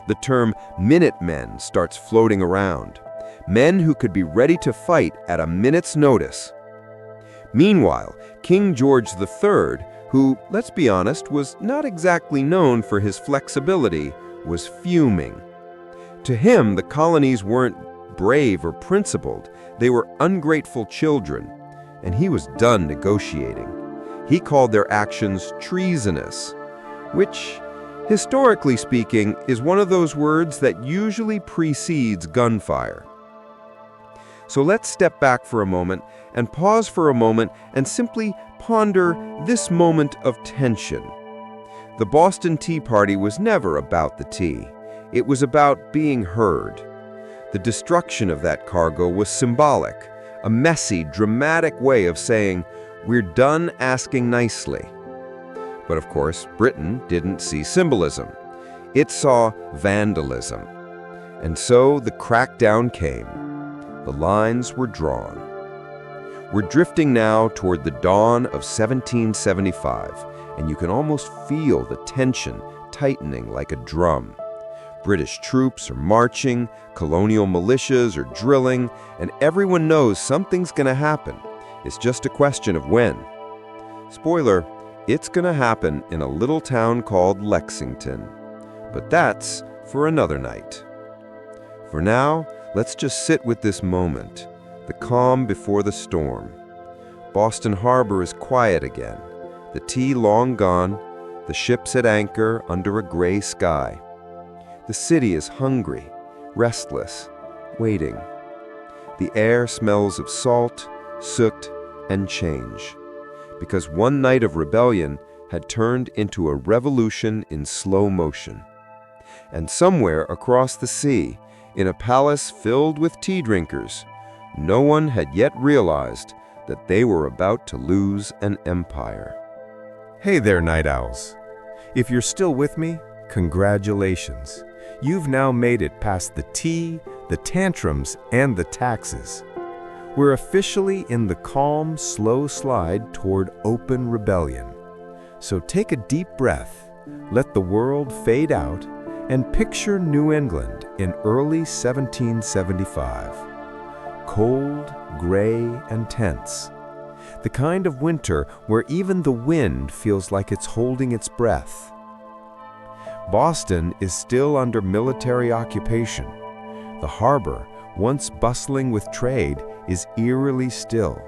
The term Minutemen starts floating around. Men who could be ready to fight at a minute's notice. Meanwhile, King George III, who, let's be honest, was not exactly known for his flexibility, was fuming. To him, the colonies weren't brave or principled, they were ungrateful children, and he was done negotiating. He called their actions treasonous, which, historically speaking, is one of those words that usually precedes gunfire. So let's step back for a moment and pause for a moment and simply ponder this moment of tension. The Boston Tea Party was never about the tea. It was about being heard. The destruction of that cargo was symbolic, a messy, dramatic way of saying, we're done asking nicely. But of course, Britain didn't see symbolism. It saw vandalism. And so the crackdown came. The lines were drawn. We're drifting now toward the dawn of 1775, and you can almost feel the tension tightening like a drum. British troops are marching, colonial militias are drilling, and everyone knows something's going to happen. It's just a question of when. Spoiler, it's going to happen in a little town called Lexington. But that's for another night. For now, let's just sit with this moment, the calm before the storm. Boston Harbor is quiet again, the tea long gone, the ships at anchor under a gray sky. The city is hungry, restless, waiting. The air smells of salt, soot, and change, because one night of rebellion had turned into a revolution in slow motion. And somewhere across the sea, in a palace filled with tea drinkers, no one had yet realized that they were about to lose an empire. Hey there, night owls. If you're still with me, congratulations. You've now made it past the tea, the tantrums, and the taxes. We're officially in the calm, slow slide toward open rebellion. So take a deep breath, let the world fade out, and picture New England in early 1775. Cold, gray, and tense. The kind of winter where even the wind feels like it's holding its breath. Boston is still under military occupation. The harbor, once bustling with trade, is eerily still.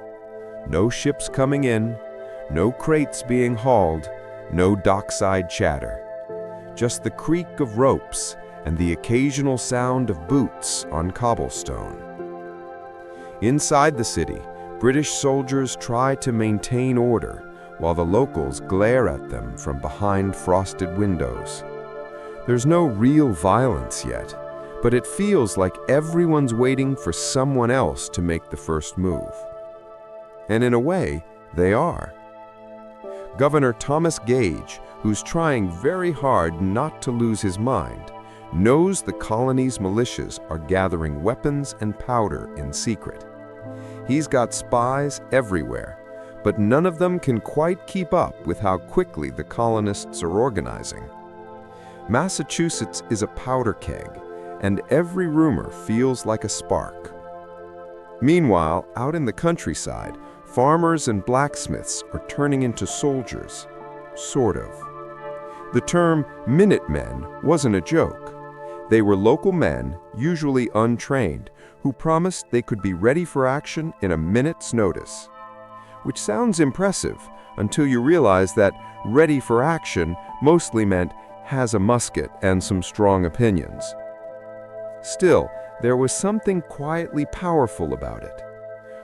No ships coming in, no crates being hauled, no dockside chatter. Just the creak of ropes and the occasional sound of boots on cobblestone. Inside the city, British soldiers try to maintain order while the locals glare at them from behind frosted windows. There's no real violence yet, but it feels like everyone's waiting for someone else to make the first move. And in a way, they are. Governor Thomas Gage, who's trying very hard not to lose his mind, knows the colony's militias are gathering weapons and powder in secret. He's got spies everywhere, but none of them can quite keep up with how quickly the colonists are organizing. Massachusetts is a powder keg, and every rumor feels like a spark. Meanwhile, out in the countryside, farmers and blacksmiths are turning into soldiers, sort of. The term Minutemen wasn't a joke. They were local men, usually untrained, who promised they could be ready for action in a minute's notice. Which sounds impressive until you realize that ready for action mostly meant has a musket and some strong opinions. Still, there was something quietly powerful about it.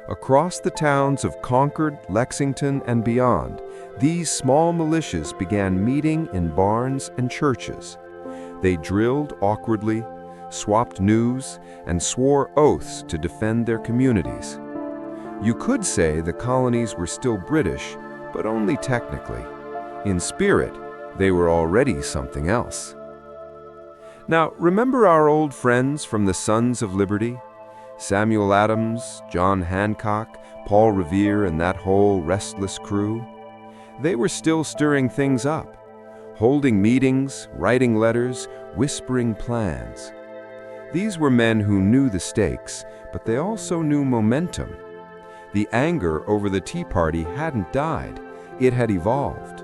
Across the towns of Concord, Lexington, and beyond, these small militias began meeting in barns and churches. They drilled awkwardly, swapped news, and swore oaths to defend their communities. You could say the colonies were still British, but only technically. In spirit, they were already something else. Now, remember our old friends from the Sons of Liberty? Samuel Adams, John Hancock, Paul Revere, and that whole restless crew? They were still stirring things up, holding meetings, writing letters, whispering plans. These were men who knew the stakes, but they also knew momentum. The anger over the Tea Party hadn't died, it had evolved.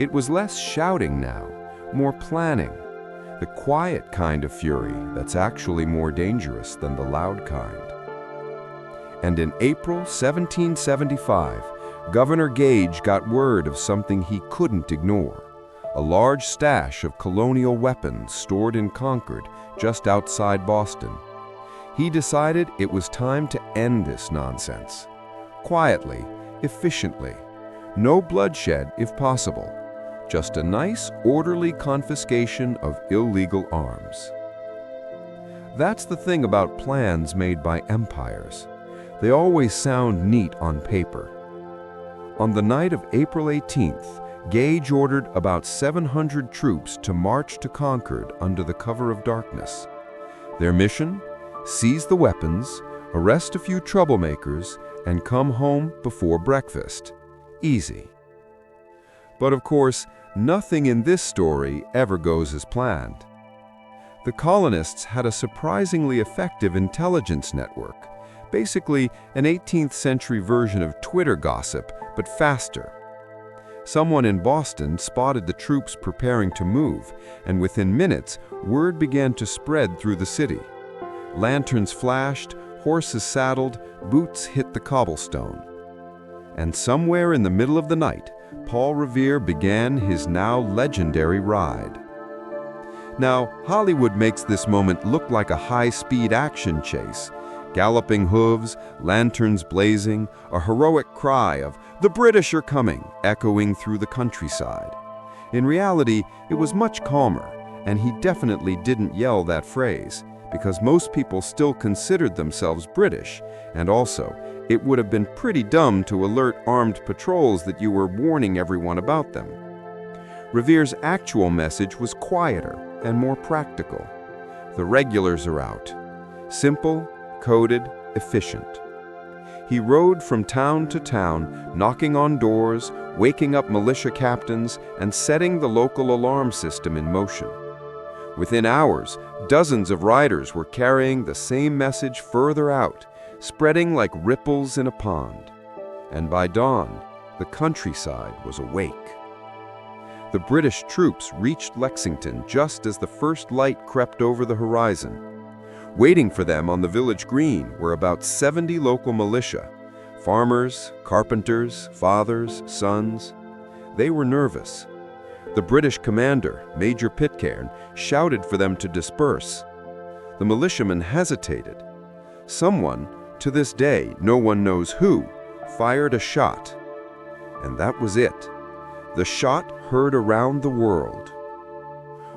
It was less shouting now, more planning. The quiet kind of fury that's actually more dangerous than the loud kind. And in April 1775, Governor Gage got word of something he couldn't ignore. A large stash of colonial weapons stored in Concord, just outside Boston. He decided it was time to end this nonsense. Quietly, efficiently. No bloodshed if possible. Just a nice, orderly confiscation of illegal arms. That's the thing about plans made by empires. They always sound neat on paper. On the night of April 18th, Gage ordered about 700 troops to march to Concord under the cover of darkness. Their mission? Seize the weapons, arrest a few troublemakers, and come home before breakfast. Easy. But of course, nothing in this story ever goes as planned. The colonists had a surprisingly effective intelligence network, basically an 18th century version of Twitter gossip, but faster. Someone in Boston spotted the troops preparing to move, and within minutes, word began to spread through the city. Lanterns flashed, horses saddled, boots hit the cobblestone. And somewhere in the middle of the night, Paul Revere began his now legendary ride. Now, Hollywood makes this moment look like a high-speed action chase. Galloping hooves, lanterns blazing, a heroic cry of, "The British are coming," echoing through the countryside. In reality, it was much calmer, and he definitely didn't yell that phrase, because most people still considered themselves British, and also, it would have been pretty dumb to alert armed patrols that you were warning everyone about them. Revere's actual message was quieter and more practical. The regulars are out. Simple, coded, efficient. He rode from town to town, knocking on doors, waking up militia captains, and setting the local alarm system in motion. Within hours, dozens of riders were carrying the same message further out, spreading like ripples in a pond. And by dawn, the countryside was awake. The British troops reached Lexington just as the first light crept over the horizon. Waiting for them on the village green were about 70 local militia, farmers, carpenters, fathers, sons. They were nervous. The British commander, Major Pitcairn, shouted for them to disperse. The militiamen hesitated. Someone, to this day no one knows who, fired a shot. And that was it. The shot heard around the world.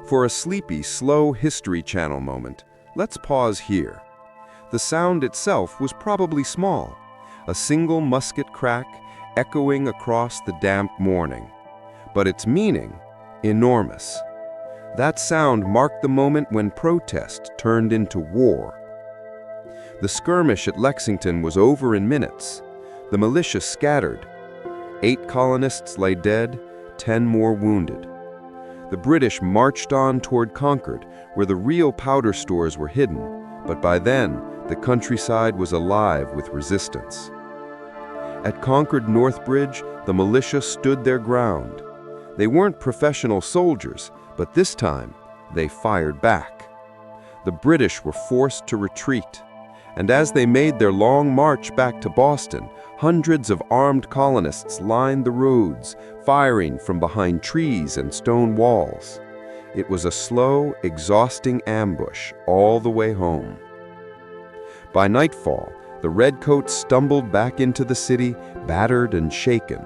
For a sleepy, slow History Channel moment, let's pause here. The sound itself was probably small, a single musket crack echoing across the damp morning. But its meaning, enormous. That sound marked the moment when protest turned into war. The skirmish at Lexington was over in minutes. The militia scattered. 8 colonists lay dead, 10 more wounded. The British marched on toward Concord, where the real powder stores were hidden, but by then, the countryside was alive with resistance. At Concord North Bridge, the militia stood their ground. They weren't professional soldiers, but this time, they fired back. The British were forced to retreat, and as they made their long march back to Boston, hundreds of armed colonists lined the roads, firing from behind trees and stone walls. It was a slow, exhausting ambush all the way home. By nightfall, the redcoats stumbled back into the city, battered and shaken.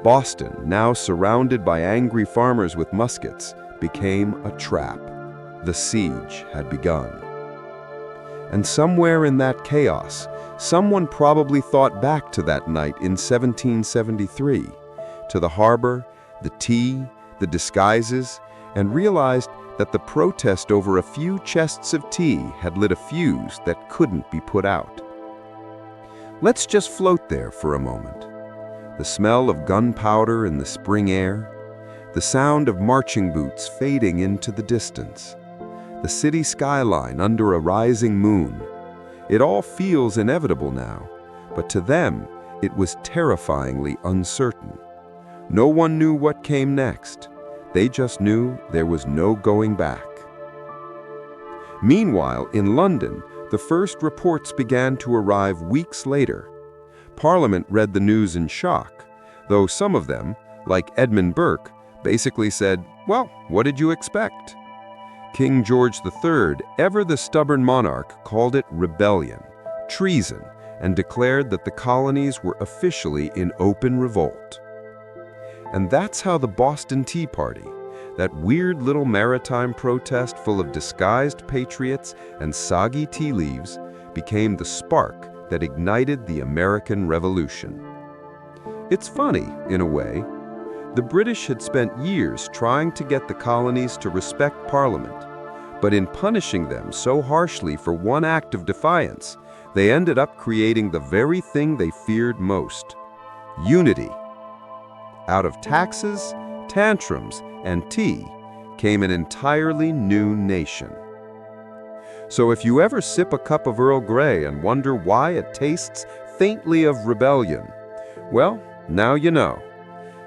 Boston, now surrounded by angry farmers with muskets, became a trap. The siege had begun. And somewhere in that chaos, someone probably thought back to that night in 1773, to the harbor, the tea, the disguises, and realized that the protest over a few chests of tea had lit a fuse that couldn't be put out. Let's just float there for a moment. The smell of gunpowder in the spring air, the sound of marching boots fading into the distance, the city skyline under a rising moon. It all feels inevitable now, but to them, it was terrifyingly uncertain. No one knew what came next. They just knew there was no going back. Meanwhile, in London, the first reports began to arrive weeks later. Parliament read the news in shock, though some of them, like Edmund Burke, basically said, "Well, what did you expect?" King George III, ever the stubborn monarch, called it rebellion, treason, and declared that the colonies were officially in open revolt. And that's how the Boston Tea Party, that weird little maritime protest full of disguised patriots and soggy tea leaves, became the spark that ignited the American Revolution. It's funny, in a way. The British had spent years trying to get the colonies to respect Parliament, but in punishing them so harshly for one act of defiance, they ended up creating the very thing they feared most: unity. Out of taxes, tantrums, and tea came an entirely new nation. So if you ever sip a cup of Earl Grey and wonder why it tastes faintly of rebellion, well, now you know.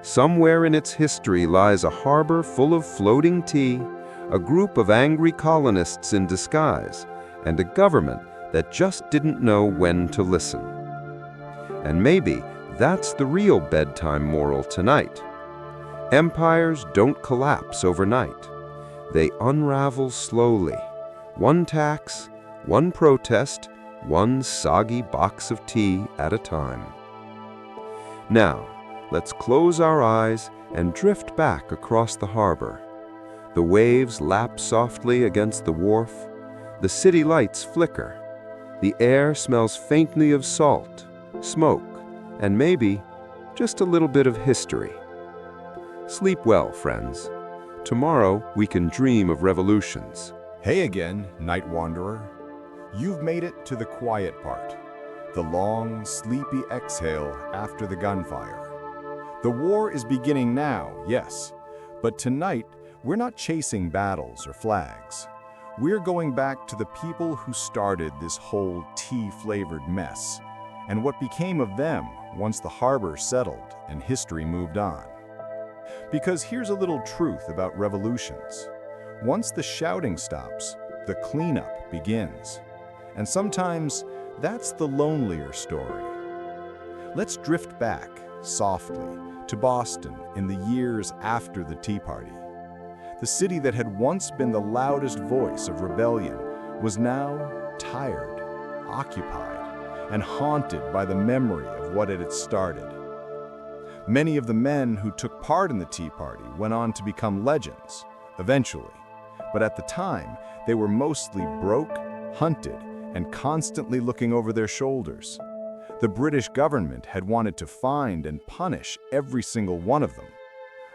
Somewhere in its history lies a harbor full of floating tea, a group of angry colonists in disguise, and a government that just didn't know when to listen. And maybe that's the real bedtime moral tonight. Empires don't collapse overnight. They unravel slowly. One tax, one protest, one soggy box of tea at a time. Now, let's close our eyes and drift back across the harbor. The waves lap softly against the wharf. The city lights flicker. The air smells faintly of salt, smoke, and maybe just a little bit of history. Sleep well, friends. Tomorrow we can dream of revolutions. Hey again, night wanderer. You've made it to the quiet part, the long, sleepy exhale after the gunfire. The war is beginning now, yes, but tonight we're not chasing battles or flags. We're going back to the people who started this whole tea-flavored mess, and what became of them once the harbor settled and history moved on. Because here's a little truth about revolutions. Once the shouting stops, the cleanup begins. And sometimes that's the lonelier story. Let's drift back, softly, to Boston in the years after the Tea Party. The city that had once been the loudest voice of rebellion was now tired, occupied, and haunted by the memory of what it had started. Many of the men who took part in the Tea Party went on to become legends, eventually, but at the time, they were mostly broke, hunted, and constantly looking over their shoulders. The British government had wanted to find and punish every single one of them.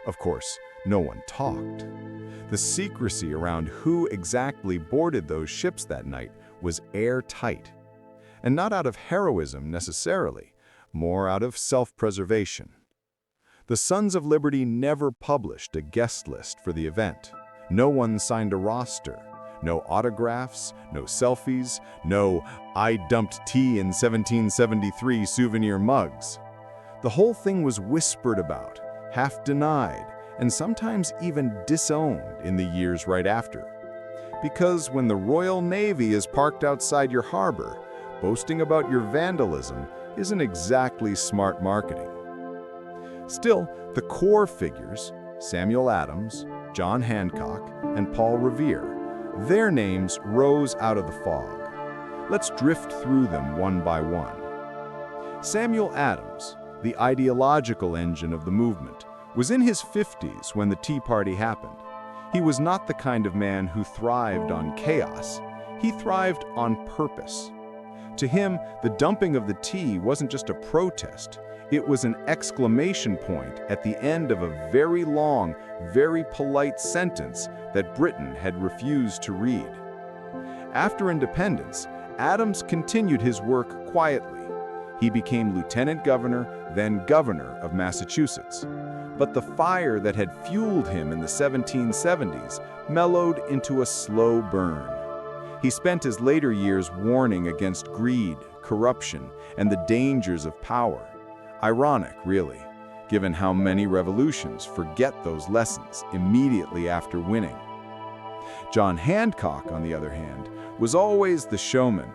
Of course, no one talked. The secrecy around who exactly boarded those ships that night was airtight. And not out of heroism necessarily, more out of self-preservation. The Sons of Liberty never published a guest list for the event. No one signed a roster. No autographs, no selfies, no "I dumped tea in 1773" souvenir mugs. The whole thing was whispered about, half denied, and sometimes even disowned in the years right after. Because when the Royal Navy is parked outside your harbor, boasting about your vandalism isn't exactly smart marketing. Still, the core figures, Samuel Adams, John Hancock, and Paul Revere, their names rose out of the fog. Let's drift through them one by one. Samuel Adams, the ideological engine of the movement, was in his 50s when the Tea Party happened. He was not the kind of man who thrived on chaos. He thrived on purpose. To him, the dumping of the tea wasn't just a protest. It was an exclamation point at the end of a very long, very polite sentence that Britain had refused to read. After independence, Adams continued his work quietly. He became lieutenant governor, then governor of Massachusetts. But the fire that had fueled him in the 1770s mellowed into a slow burn. He spent his later years warning against greed, corruption, and the dangers of power. Ironic, really, given how many revolutions forget those lessons immediately after winning. John Hancock, on the other hand, was always the showman.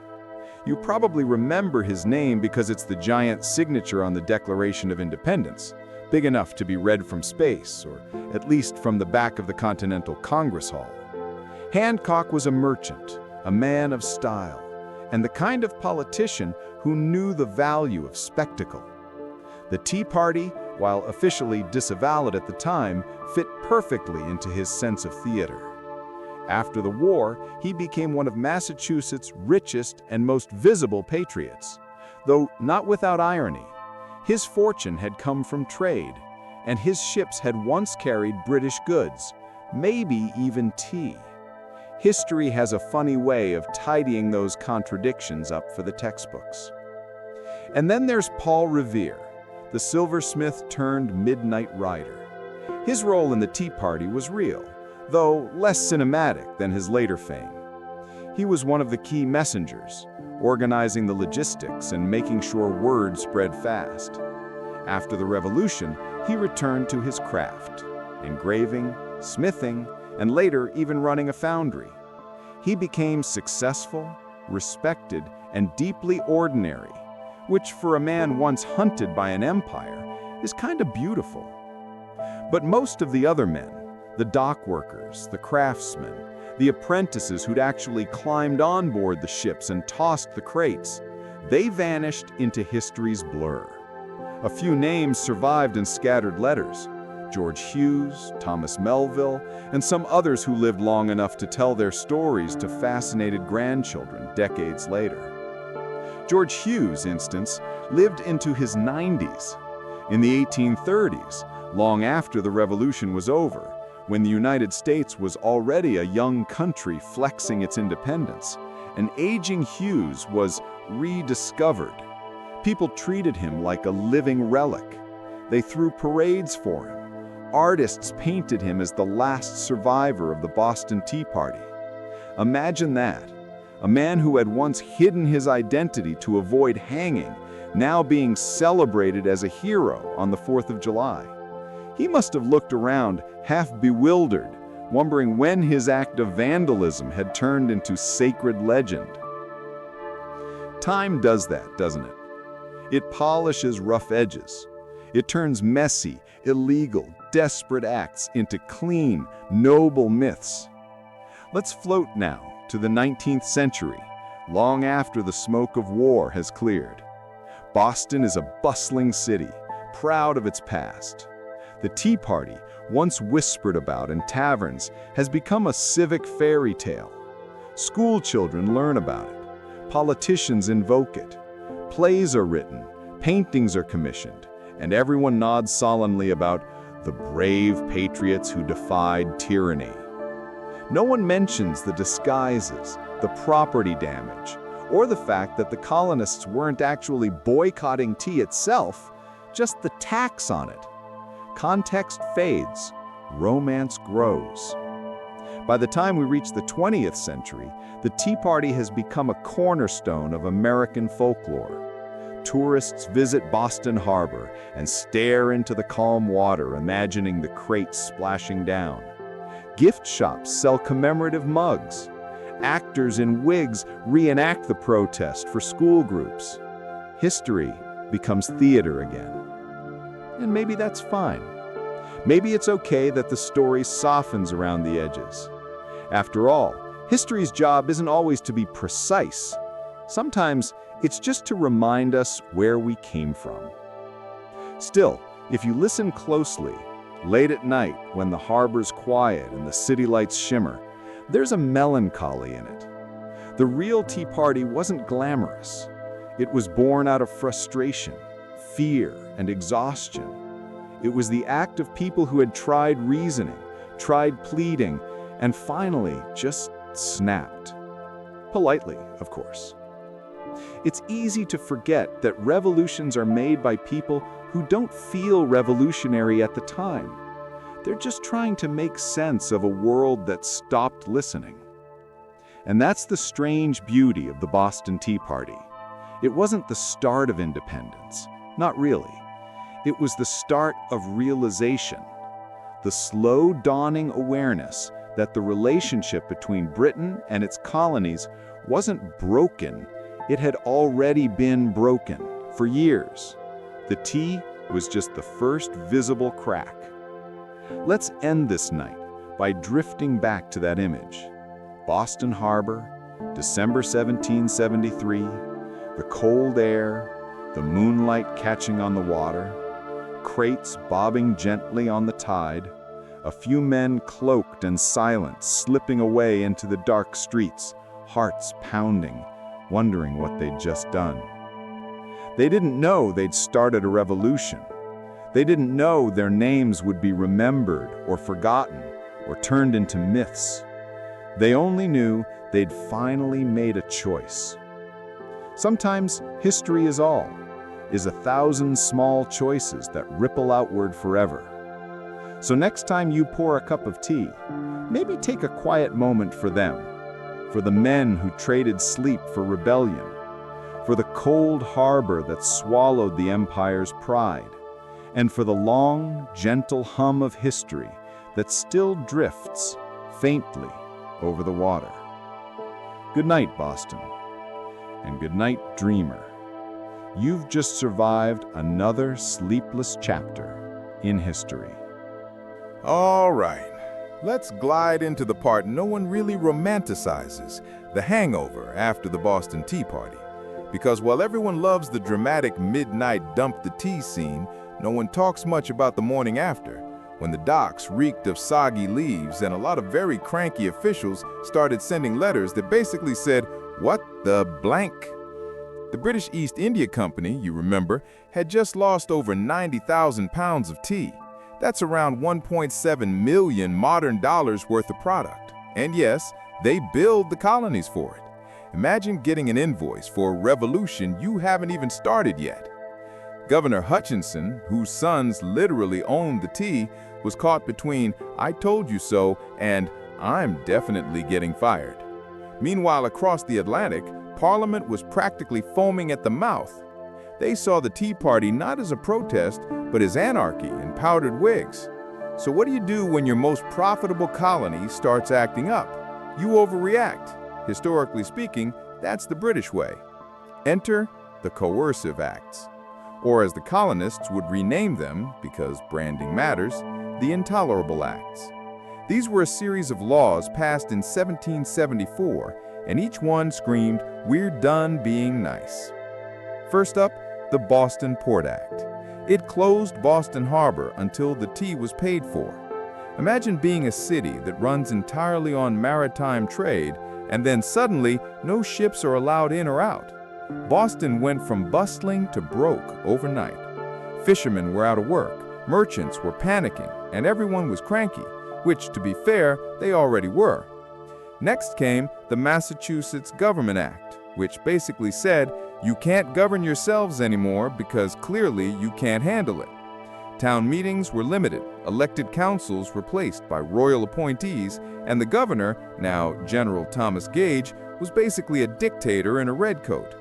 You probably remember his name because it's the giant signature on the Declaration of Independence, big enough to be read from space, or at least from the back of the Continental Congress Hall. Hancock was a merchant, a man of style, and the kind of politician who knew the value of spectacle. The Tea Party, while officially disavowed at the time, fit perfectly into his sense of theater. After the war, he became one of Massachusetts' richest and most visible patriots. Though not without irony, his fortune had come from trade, and his ships had once carried British goods, maybe even tea. History has a funny way of tidying those contradictions up for the textbooks. And then there's Paul Revere, the silversmith turned midnight rider. His role in the Tea Party was real, though less cinematic than his later fame. He was one of the key messengers, organizing the logistics and making sure word spread fast. After the revolution, he returned to his craft, engraving, smithing, and later even running a foundry. He became successful, respected, and deeply ordinary, which for a man once hunted by an empire is kind of beautiful. But most of the other men, the dock workers, the craftsmen, the apprentices who'd actually climbed on board the ships and tossed the crates, they vanished into history's blur. A few names survived in scattered letters: George Hughes, Thomas Melville, and some others who lived long enough to tell their stories to fascinated grandchildren decades later. George Hughes, instance, lived into his 90s. In the 1830s, long after the Revolution was over, when the United States was already a young country flexing its independence, an aging Hughes was rediscovered. People treated him like a living relic. They threw parades for him. Artists painted him as the last survivor of the Boston Tea Party. Imagine that. A man who had once hidden his identity to avoid hanging, now being celebrated as a hero on the 4th of July. He must have looked around, half bewildered, wondering when his act of vandalism had turned into sacred legend. Time does that, doesn't it? It polishes rough edges. It turns messy, illegal, desperate acts into clean, noble myths. Let's float now to the 19th century, long after the smoke of war has cleared. Boston is a bustling city, proud of its past. The Tea Party, once whispered about in taverns, has become a civic fairy tale. School children learn about it. Politicians invoke it. Plays are written, paintings are commissioned, and everyone nods solemnly about the brave patriots who defied tyranny. No one mentions the disguises, the property damage, or the fact that the colonists weren't actually boycotting tea itself, just the tax on it. Context fades, romance grows. By the time we reach the 20th century, the Tea Party has become a cornerstone of American folklore. Tourists visit Boston Harbor and stare into the calm water, imagining the crates splashing down. Gift shops sell commemorative mugs. Actors in wigs reenact the protest for school groups. History becomes theater again. And maybe that's fine. Maybe it's okay that the story softens around the edges. After all, history's job isn't always to be precise. Sometimes it's just to remind us where we came from. Still, if you listen closely, late at night when the harbor's quiet and the city lights shimmer, there's a melancholy in it. The real Tea Party wasn't glamorous. It was born out of frustration, fear, and exhaustion. It was the act of people who had tried reasoning, tried pleading, and finally just snapped. Politely, of course. It's easy to forget that revolutions are made by people who don't feel revolutionary at the time. They're just trying to make sense of a world that stopped listening. And that's the strange beauty of the Boston Tea Party. It wasn't the start of independence, not really. It was the start of realization, the slow dawning awareness that the relationship between Britain and its colonies wasn't broken, it had already been broken for years. The tea was just the first visible crack. Let's end this night by drifting back to that image. Boston Harbor, December 1773, the cold air, the moonlight catching on the water, crates bobbing gently on the tide, a few men cloaked and silent slipping away into the dark streets, hearts pounding, wondering what they'd just done. They didn't know they'd started a revolution. They didn't know their names would be remembered or forgotten or turned into myths. They only knew they'd finally made a choice. Sometimes history is 1,000 small choices that ripple outward forever. So next time you pour a cup of tea, maybe take a quiet moment for them, for the men who traded sleep for rebellion, for the cold harbor that swallowed the empire's pride, and for the long, gentle hum of history that still drifts faintly over the water. Good night, Boston, and good night, dreamer. You've just survived another sleepless chapter in history. All right, let's glide into the part no one really romanticizes, the hangover after the Boston Tea Party. Because while everyone loves the dramatic midnight dump the tea scene, no one talks much about the morning after, when the docks reeked of soggy leaves and a lot of very cranky officials started sending letters that basically said, "What the blank?" The British East India Company, you remember, had just lost over 90,000 pounds of tea. That's around 1.7 million modern dollars worth of product. And yes, they billed the colonies for it. Imagine getting an invoice for a revolution you haven't even started yet. Governor Hutchinson, whose sons literally owned the tea, was caught between "I told you so" and "I'm definitely getting fired." Meanwhile, across the Atlantic, Parliament was practically foaming at the mouth. They saw the Tea Party not as a protest, but as anarchy and powdered wigs. So what do you do when your most profitable colony starts acting up? You overreact. Historically speaking, that's the British way. Enter the coercive acts, or as the colonists would rename them, because branding matters, the intolerable acts. These were a series of laws passed in 1774, and each one screamed, "We're done being nice." First up, the Boston Port Act. It closed Boston Harbor until the tea was paid for. Imagine being a city that runs entirely on maritime trade, and then suddenly no ships are allowed in or out. Boston went from bustling to broke overnight. Fishermen were out of work, merchants were panicking, and everyone was cranky, which, to be fair, they already were. Next came the Massachusetts Government Act, which basically said you can't govern yourselves anymore because clearly you can't handle it. Town meetings were limited, elected councils replaced by royal appointees, and the governor, now General Thomas Gage, was basically a dictator in a redcoat.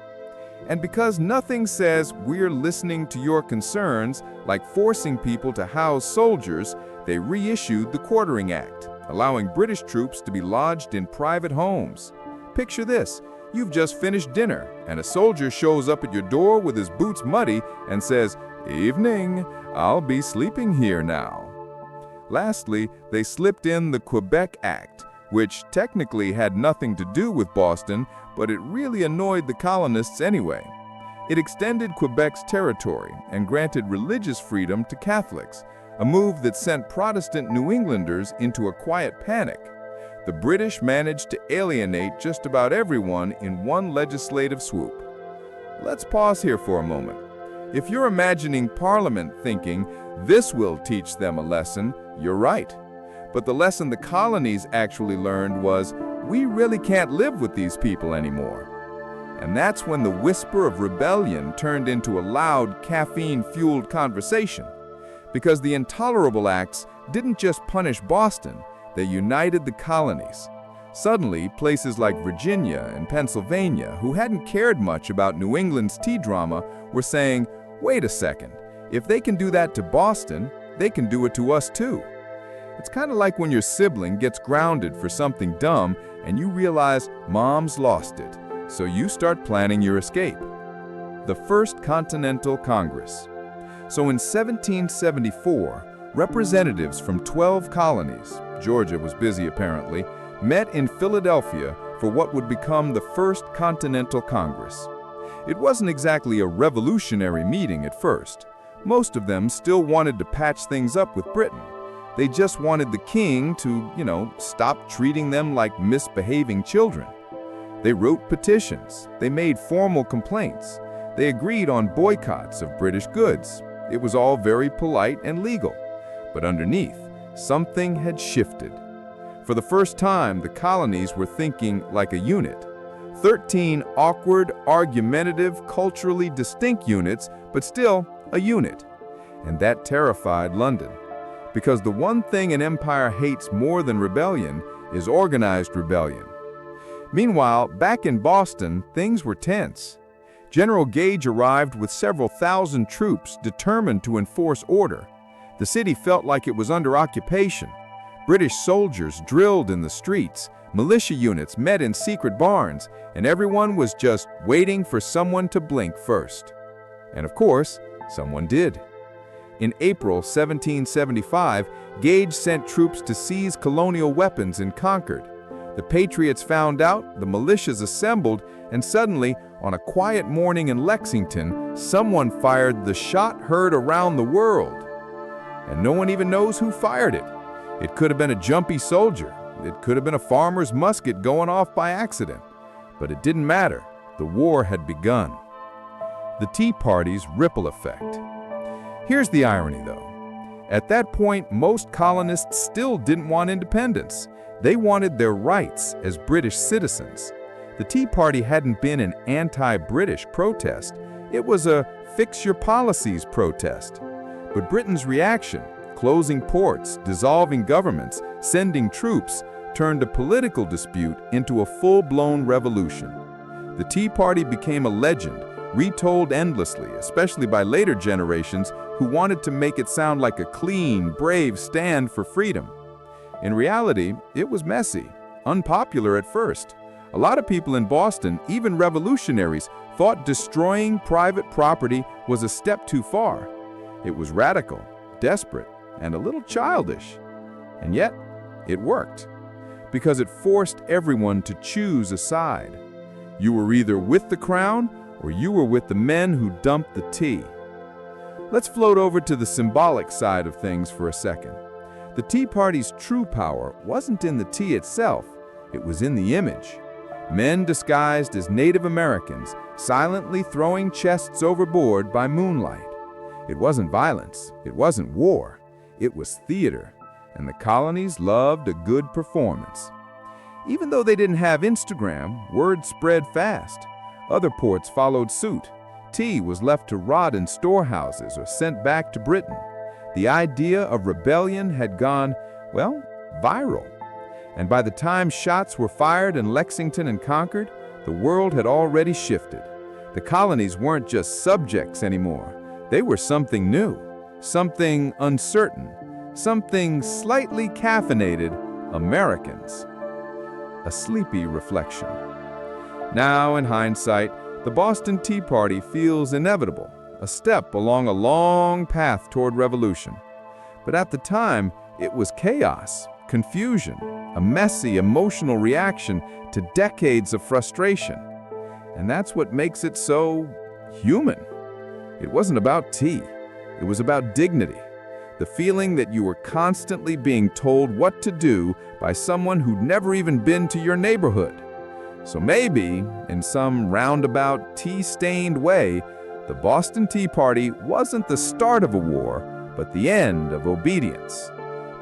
And because nothing says we're listening to your concerns, like forcing people to house soldiers, they reissued the Quartering Act, allowing British troops to be lodged in private homes. Picture this. You've just finished dinner, and a soldier shows up at your door with his boots muddy and says, "Evening, I'll be sleeping here now." Lastly, they slipped in the Quebec Act, which technically had nothing to do with Boston, but it really annoyed the colonists anyway. It extended Quebec's territory and granted religious freedom to Catholics, a move that sent Protestant New Englanders into a quiet panic. The British managed to alienate just about everyone in one legislative swoop. Let's pause here for a moment. If you're imagining Parliament thinking, this will teach them a lesson, you're right. But the lesson the colonies actually learned was, we really can't live with these people anymore. And that's when the whisper of rebellion turned into a loud, caffeine-fueled conversation. Because the Intolerable Acts didn't just punish Boston, they united the colonies. Suddenly, places like Virginia and Pennsylvania, who hadn't cared much about New England's tea drama, were saying, wait a second, if they can do that to Boston, they can do it to us too. It's kind of like when your sibling gets grounded for something dumb and you realize mom's lost it, so you start planning your escape. The First Continental Congress. So in 1774, representatives from 12 colonies, Georgia was busy apparently, met in Philadelphia for what would become the First Continental Congress. It wasn't exactly a revolutionary meeting at first. Most of them still wanted to patch things up with Britain. They just wanted the king to, stop treating them like misbehaving children. They wrote petitions. They made formal complaints. They agreed on boycotts of British goods. It was all very polite and legal. But underneath, something had shifted. For the first time, the colonies were thinking like a unit. 13 awkward, argumentative, culturally distinct units, but still a unit. And that terrified London. Because the one thing an empire hates more than rebellion is organized rebellion. Meanwhile, back in Boston, things were tense. General Gage arrived with several thousand troops determined to enforce order. The city felt like it was under occupation. British soldiers drilled in the streets, militia units met in secret barns, and everyone was just waiting for someone to blink first. And of course, someone did. In April 1775, Gage sent troops to seize colonial weapons in Concord. The Patriots found out, the militias assembled, and suddenly, on a quiet morning in Lexington, someone fired the shot heard around the world. And no one even knows who fired it. It could have been a jumpy soldier. It could have been a farmer's musket going off by accident. But it didn't matter. The war had begun. The Tea Party's ripple effect. Here's the irony, though. At that point, most colonists still didn't want independence. They wanted their rights as British citizens. The Tea Party hadn't been an anti-British protest. It was a fix-your-policies protest. But Britain's reaction, closing ports, dissolving governments, sending troops, turned a political dispute into a full-blown revolution. The Tea Party became a legend, retold endlessly, especially by later generations who wanted to make it sound like a clean, brave stand for freedom. In reality, it was messy, unpopular at first. A lot of people in Boston, even revolutionaries, thought destroying private property was a step too far. It was radical, desperate, and a little childish. And yet, it worked. Because it forced everyone to choose a side. You were either with the crown, or you were with the men who dumped the tea. Let's float over to the symbolic side of things for a second. The Tea Party's true power wasn't in the tea itself, it was in the image. Men disguised as Native Americans, silently throwing chests overboard by moonlight. It wasn't violence, it wasn't war, it was theater, and the colonies loved a good performance. Even though they didn't have Instagram, word spread fast. Other ports followed suit. Tea was left to rot in storehouses or sent back to Britain. The idea of rebellion had gone, well, viral. And by the time shots were fired in Lexington and Concord, the world had already shifted. The colonies weren't just subjects anymore. They were something new, something uncertain, something slightly caffeinated, Americans. A sleepy reflection. Now, in hindsight, the Boston Tea Party feels inevitable, a step along a long path toward revolution. But at the time, it was chaos, confusion, a messy, emotional reaction to decades of frustration. And that's what makes it so human. It wasn't about tea. It was about dignity. The feeling that you were constantly being told what to do by someone who'd never even been to your neighborhood. So maybe, in some roundabout, tea-stained way, the Boston Tea Party wasn't the start of a war, but the end of obedience.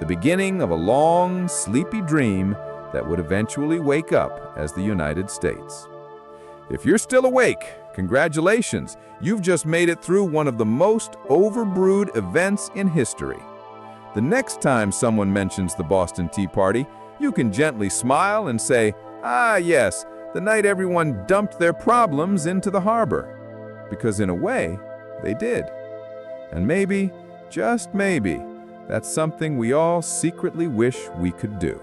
The beginning of a long, sleepy dream that would eventually wake up as the United States. If you're still awake, congratulations, you've just made it through one of the most overbrewed events in history. The next time someone mentions the Boston Tea Party, you can gently smile and say, "Ah, yes, the night everyone dumped their problems into the harbor." Because in a way, they did. And maybe, just maybe, that's something we all secretly wish we could do.